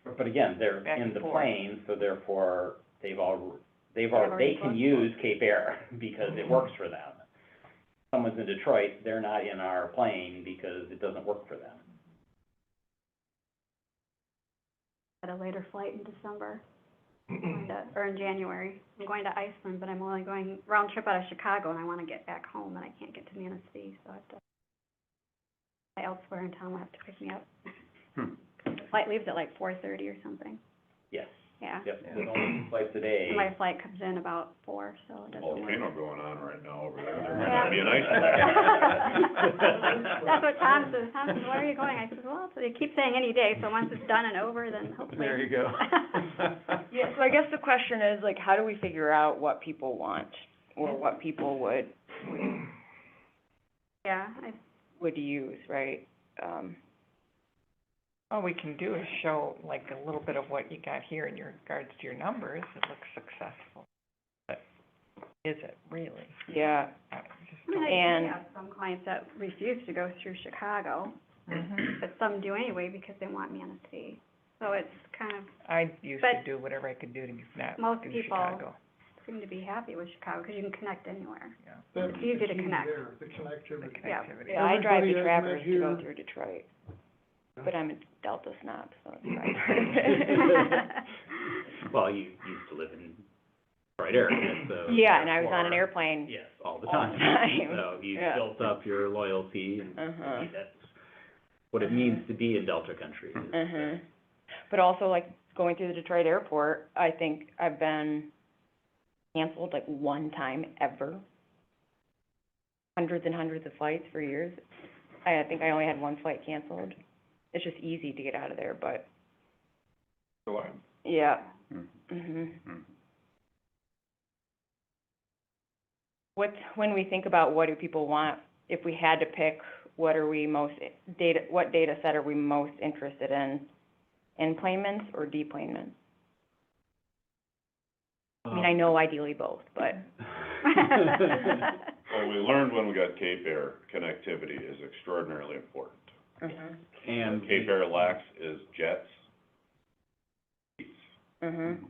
But again, they're Back in and the forth. plane, so therefore they can use Cape Air because it works for them. Someone's in Detroit, they're not in our plane because it doesn't work for them. At a later flight in December. or in January. I'm going to Iceland, but I'm only going round trip out of Chicago, and I wanna get back home, and I can't get to Manistee, so I have to, elsewhere in town will have to pick me up. The flight leaves at like 4:30 or something, Yes, yeah. yep, there's only 2 flights a day. And my flight comes in about 4, so it doesn't work. Volcano going on right now over there, there might Yeah. not be an ice. That's what Tom says. Tom says, "Where are you going?" I said, "Well, so they keep saying any day, so once it's done and over, then hopefully." There you go. Yeah, so I guess the question is, like, how do we figure out what people want, or what people Yeah, would use, right? All we can do is show like a little bit of what you got here in regards to your numbers. It looks successful. But is it really? Yeah, I just I mean, don't. I And- do have some clients that refuse to go through Chicago, Mhm. but some do anyway because they want Manistee. So it's kind of, I used to But do whatever I could do to not most do people- Chicago. seem to be happy with Chicago because you can connect anywhere. That's It's easy the to key connect. there, the The connectivity. Yeah. connectivity. yeah, I drive Everybody the I've Traverse met to go here- through Detroit, Yeah. but I'm a Delta snob, so it's fine. Well, you used to live in Detroit area, so. Yeah, and I was on an therefore- airplane. Yes, all the all the time. time. So you Yeah. built up your loyalty, and Uh-huh. that's what it means to be in Delta country. is that- Mhm. But also, like, going through the Detroit airport, I think I've been canceled like one time ever. Hundreds and hundreds of flights for years. I think I only had one flight canceled. It's just easy to get out of there, but, yeah. Mhm. When we think about what do people want, if we had to pick, what data set are we most interested in? Enplanements or deplanements? I mean, I know ideally both, but. Well, we learned when we got Cape Air, connectivity is extraordinarily important. Mhm. And. Cape Air lacks is jets. Mhm.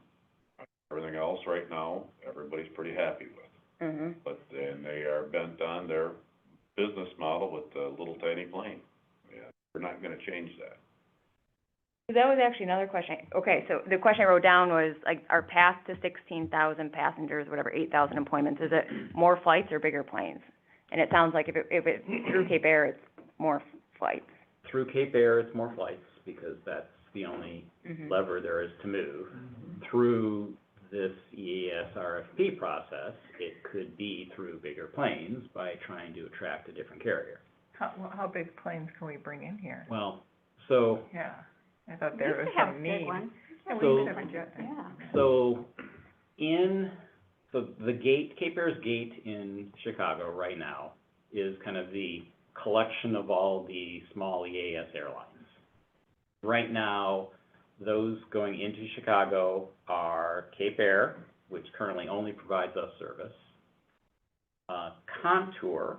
Everything else right now, everybody's pretty happy with. Mhm. But then they are bent on their business model with the little tiny plane. Yeah, we're not gonna change that. That was actually another question. Okay, so the question I wrote down was, like, our path to 16,000 passengers, whatever, 8,000 employments, is it more flights or bigger planes? And it sounds like if it's through Cape Air, it's more flights. Through Cape Air, it's more flights, because that's the only Mhm. lever there is to move. Through this EAS RFP process, it could be through bigger planes by trying to attract a different carrier. How big planes can we bring in here? Well, so, Yeah, I thought We there used was to have some big need. ones. Yeah, we So- used to have a jet. Yeah. so the gate, Cape Air's gate in Chicago right now is kind of the collection of all the small EAS airlines. Right now, those going into Chicago are Cape Air, which currently only provides us service, Contour,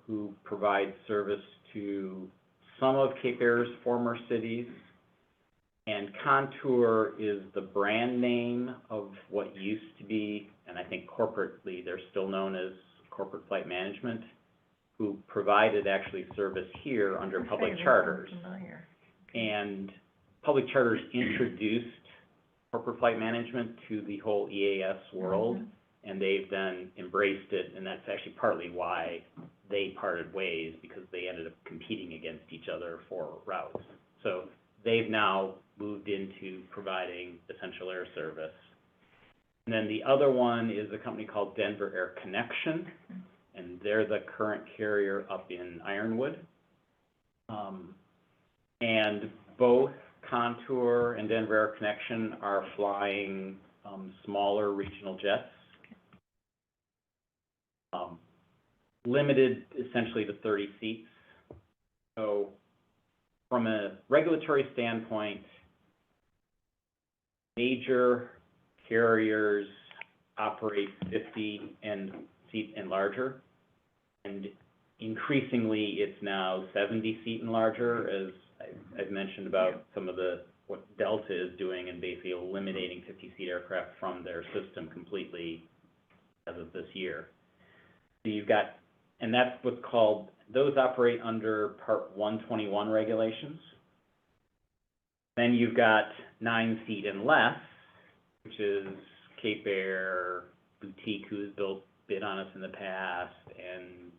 who provides service to some of Cape Air's former cities, and Contour is the brand name of what used to be, and I think corporately, they're still known as Corporate Flight Management, who provided actually service here under public charters. Familiar. And public charters introduced corporate flight management to the whole EAS world, and they've then embraced it, and that's actually partly why they parted ways, because they ended up competing against each other for routes. So they've now moved into providing essential air service. And then the other one is a company called Denver Air Connection, and they're the current carrier up in Ironwood. And both Contour and Denver Air Connection are flying, smaller regional jets. Limited essentially to 30 seats. So from a regulatory standpoint, major carriers operate 50 seat and larger. And increasingly, it's now 70 seat and larger, as I've mentioned about some of what Delta is doing and basically eliminating 50-seat aircraft from their system completely as of this year. So you've got, and that's what's called, those operate under Part 121 regulations. Then you've got 9-seat and less, which is Cape Air, Boutique, who's bid on us in the past, and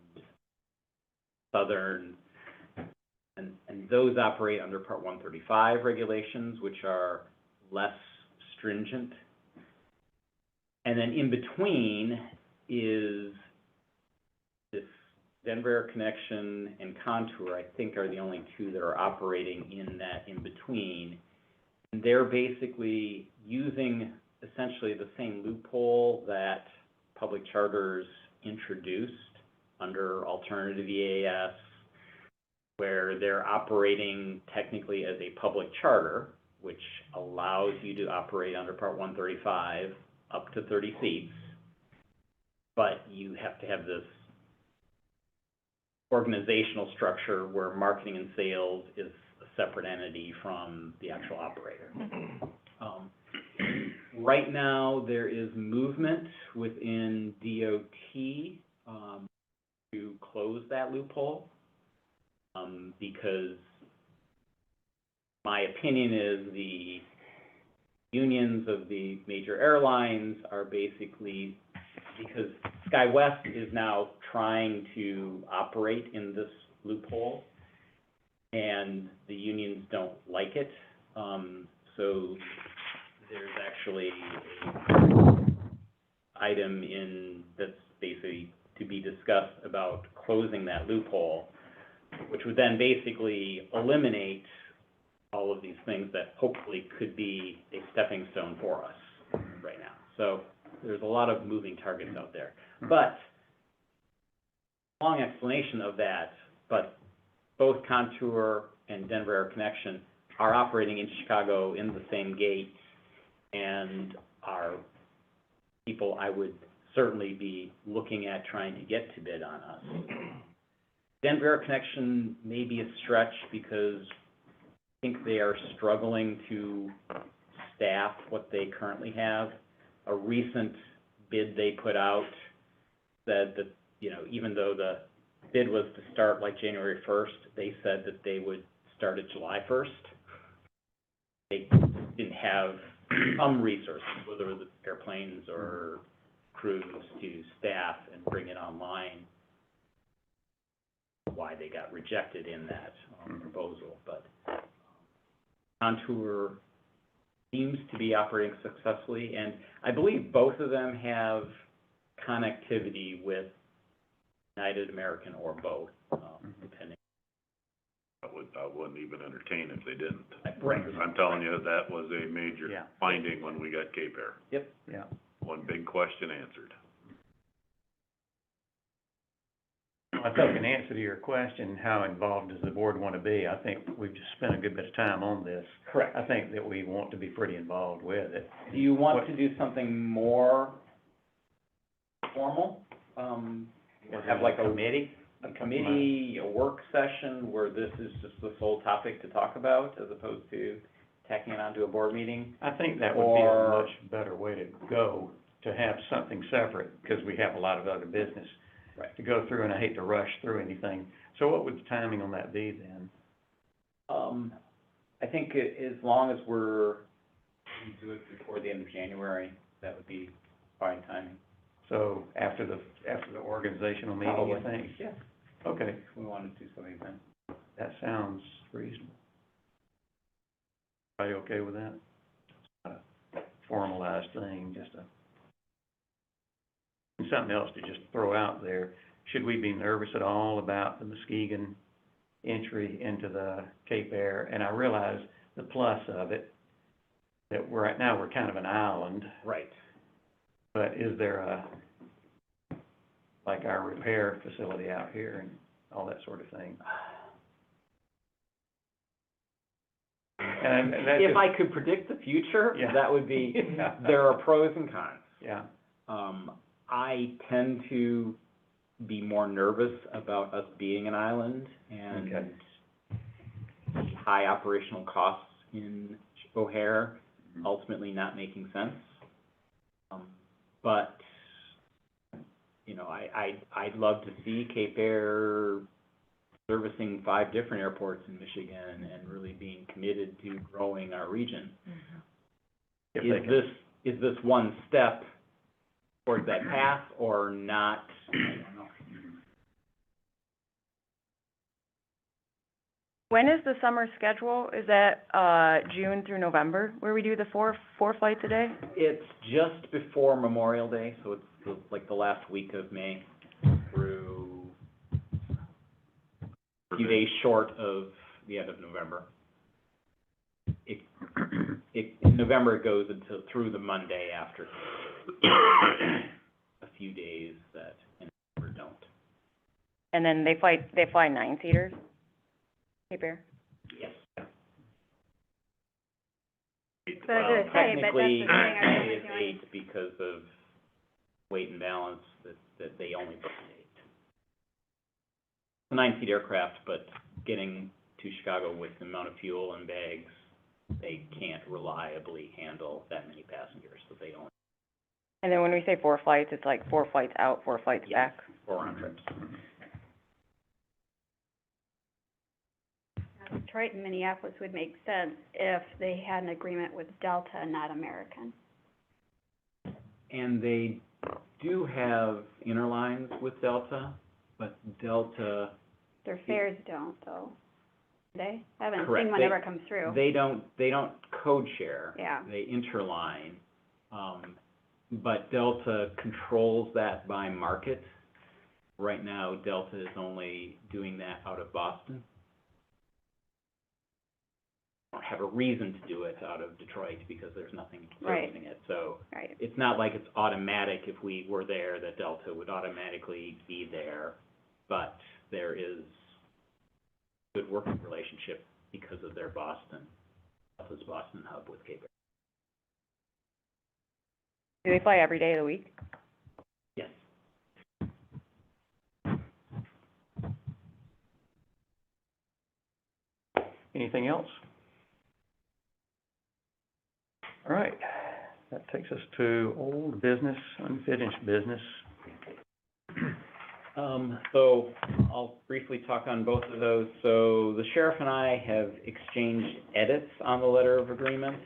Southern, and those operate under Part 135 regulations, which are less stringent. And then in between is this Denver Connection and Contour, I think, are the only two that are operating in that in-between. And they're basically using essentially the same loophole that public charters introduced under alternative EAS, where they're operating technically as a public charter, which allows you to operate under Part 135 up to 30 seats, but you have to have this organizational structure where marketing and sales is a separate entity from the actual operator. Right now, there is movement within DOT to close that loophole, because my opinion is the unions of the major airlines are basically, because SkyWest is now trying to operate in this loophole, and the unions don't like it. So there's actually an item in that's basically to be discussed about closing that loophole, which would then basically eliminate all of these things that hopefully could be a stepping stone for us right now. So there's a lot of moving targets out there. But, long explanation of that, but both Contour and Denver Air Connection are operating in Chicago in the same gate, and are people I would certainly be looking at trying to get to bid on us. Denver Air Connection may be a stretch because I think they are struggling to staff what they currently have. A recent bid they put out said that, you know, even though the bid was to start like January 1st, they said that they would start at July 1st. They didn't have some resources, whether it was airplanes or crews, to staff and bring it online. Why they got rejected in that proposal, but Contour seems to be operating successfully, and I believe both of them have connectivity with United, American, or both, depending. I wouldn't even entertain if they didn't. Right. I'm telling you, that was a major Yeah. finding when we got Cape Air. Yep. Yeah. One big question answered. I think in answer to your question, how involved does the board want to be? I think we've just spent a good bit of time on this. Correct. I think that we want to be pretty involved with it. Do you want to do something more formal? Or have like a committee? committee, a work session where this is just the sole topic to talk about, as opposed to tacking it onto a board meeting? I think that would be a Or- much better way to go, to have something separate, because we have a lot of other business Right. to go through, and I hate to rush through anything. So what would the timing on that be then? I think as long as we do it before the end of January, that would be fine timing. So after the organizational meeting, you think? Yeah, Okay, if we wanted to do something then. that sounds reasonable. Everybody okay with that? It's not a formalized thing, just a, and something else to just throw out there. Should we be nervous at all about the Muskegon entry into the Cape Air? And I realize the plus of it, that right now we're kind of an island, Right. but is there like our repair facility out here and all that sort of thing? And that's If just, I could predict the future, Yeah. that would be, Yeah. there are pros and cons. yeah, I tend to be more nervous about us being an island and Okay. high operational costs in O'Hare ultimately not making sense. But, you know, I'd love to see Cape Air servicing 5 different airports in Michigan and really being committed to growing our region. if Is they can, this is this one step towards that path or not? I don't know. When is the summer schedule? Is that, June through November, where we do the four flights a day? It's just before Memorial Day, so it's like the last week of May through a few days short of the end of November. In November, it goes through the Monday after, a few days that in November don't. And then they fly 9-seaters? Cape Air? Yes. So I was gonna say, but that's the Technically, thing, I was it's doing. 8 because of weight and balance, that they only book 8. It's a 9-seat aircraft, but getting to Chicago with the amount of fuel and bags, they can't reliably handle that many passengers, so they only, And then when we say 4 flights, it's like 4 flights out, 4 flights Yes. back? 4 round trips. Detroit and Minneapolis would make sense if they had an agreement with Delta and not American. And they do have interlines with Delta, but Delta, Their fares don't, though. They? I haven't Correct. seen one They- ever come through. they don't code share. Yeah. They interline, but Delta controls that by market. Right now, Delta is only doing that out of Boston. Don't have a reason to do it out of Detroit because there's nothing Right. servicing it. So Right. it's not like it's automatic if we were there that Delta would automatically be there, but there is a good working relationship because of their Delta's Boston hub with Cape Air. Do they fly every day of the week? Yes. Anything else? All right, that takes us to old business, unfinished business. So I'll briefly talk on both of those. So the sheriff and I have exchanged edits on the letter of agreement.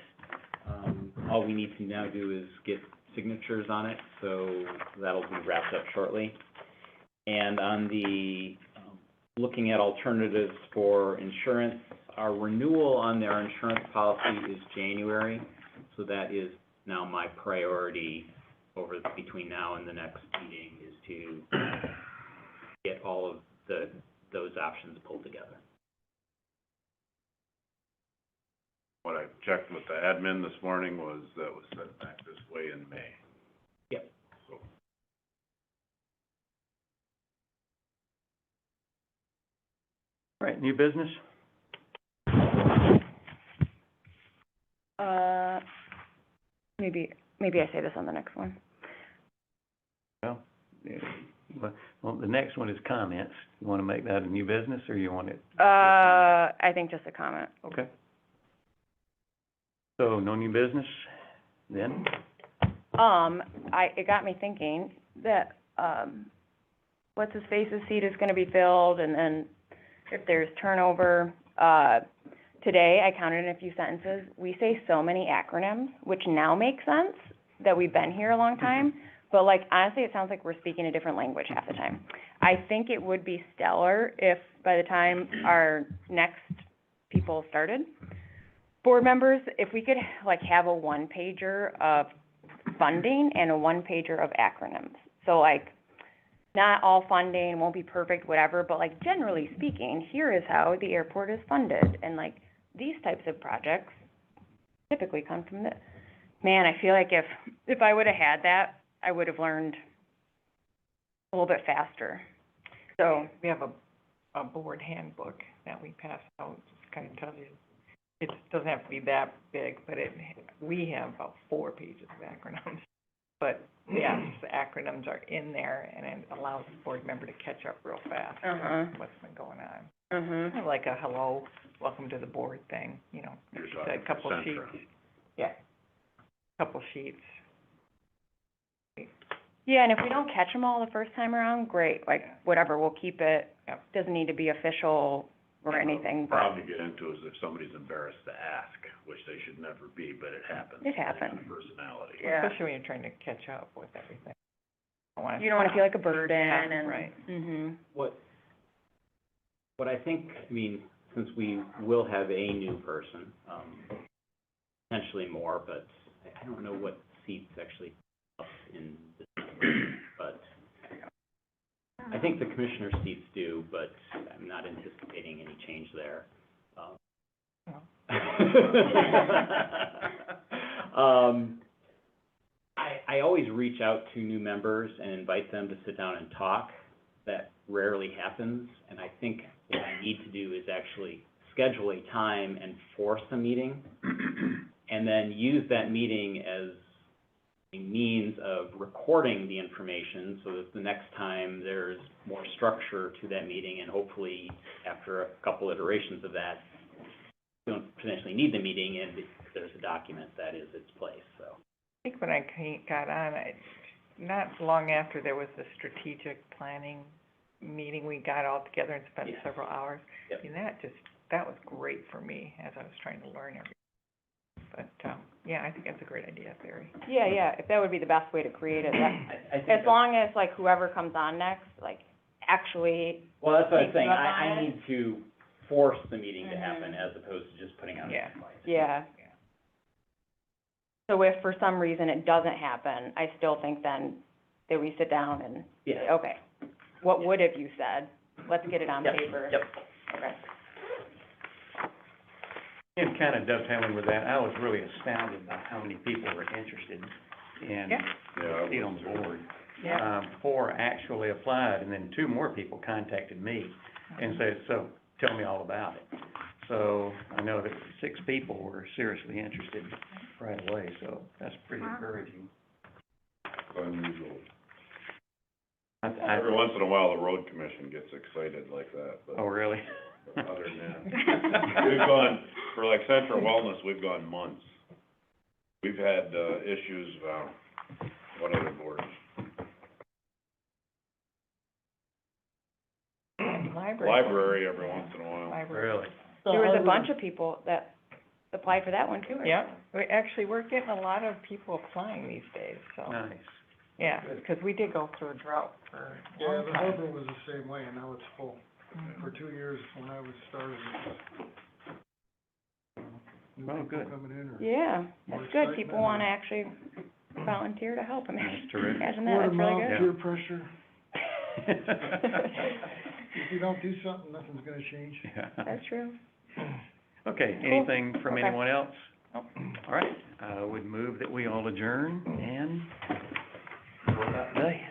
All we need to now do is get signatures on it, so that'll be wrapped up shortly. And on the, looking at alternatives for insurance, our renewal on their insurance policy is January, so that is now my priority between now and the next meeting, is to get all of those options pulled together. What I checked with the admin this morning was that was sent back this way in May. Yep. So, All right, new business? Maybe I say this on the next one. Well, yeah, well, the next one is comments. You wanna make that a new business, or you want it? I think just a comment. Okay. So, no new business, then? It got me thinking that, what's his face's seat is gonna be filled, and then if there's turnover, today, I counted in a few sentences, we say so many acronyms, which now make sense, that we've been here a long time, but like, honestly, it sounds like we're speaking a different language half the time. I think it would be stellar if, by the time our next people started, board members, if we could, like, have a one-pager of funding and a one-pager of acronyms. So, like, not all funding, won't be perfect, whatever, but like, generally speaking, here is how the airport is funded, and like, these types of projects typically come from the, man, I feel like if I would've had that, I would've learned a little bit faster. So, We have a board handbook that we pass out, just kind of tells you, it doesn't have to be that big, but we have about 4 pages of acronyms. But, yes, the acronyms are in there, and it allows the board member to catch up real fast with what's been going on. Kind of like a hello, welcome to the board thing, you know, You're just talking a couple for Centra. sheets. Yeah, couple sheets. yeah, and if we don't catch them all the first time around, great, like, whatever, we'll keep it, Yep. doesn't need to be official or anything, The but, problem you get into is if somebody's embarrassed to ask. which they should never be, but it happens. It happens. Depending on personality. Yeah. Especially when you're trying to catch up with everything. You don't wanna feel like a burden and. Right. Mhm. What I think, I mean, since we will have a new person, potentially more, but I don't know what seats actually up in December, but I think the commissioner seats do, but I'm not anticipating any change there. I always reach out to new members and invite them to sit down and talk. That rarely happens, and I think what I need to do is actually schedule a time and force a meeting, and then use that meeting as a means of recording the information, so that the next time there's more structure to that meeting, and hopefully, after a couple iterations of that, you don't potentially need the meeting, and there's a document that is its place, so. I think when I got on, not long after there was the strategic planning meeting, we got all together and spent Yes. several hours. Yep. And that was great for me as I was trying to learn everything. But, yeah, I think that's a great idea, Barry. Yeah, if that would be the best way to create it, that, I think as long as, like, whoever comes on next, like, actually, well, that's what I'm takes saying, you up I on it. need to force the meeting to Mhm. happen as opposed to just putting out an Yeah. invite. yeah. So if for some reason it doesn't happen, I still think then that we sit down and say, Yeah. okay, what would have you said? Let's get it on Yep, paper. Yep. Okay. And kind of dovetailing with that, I was really astounded by how many people were interested in Yeah. Yeah, I the seat on was the too. board. Yeah. 4 actually applied, and then 2 more people contacted me and said, so, tell me all about it. So, I know that 6 people were seriously interested right away, so that's pretty Wow. encouraging. Unusual. I- Every once in a while, the road commission gets excited like that, but. Oh, really? Other than that, we've gone, for like Central Wellness, we've gone months. We've had, issues, what other boards? Library every once in a while. Library. Really? There was a bunch of people that applied for that one too. right? Yeah, we're getting a lot of people applying these days, so, Nice. yeah, because we did go through a drought for a Yeah, long the time. Harbor was the same way, and now it's full. For 2 years, when I was starting, new Oh, people good. coming in, or yeah, More that's good. excitement People wanna or- actually volunteer to help. I mean, That's terrific. imagine that, word that's of really mouth, good. peer pressure. If you don't do something, nothing's gonna change. Yeah. That's true. Okay, Cool. anything from Okay. anyone else? All right, I would move that we all adjourn and go about the day.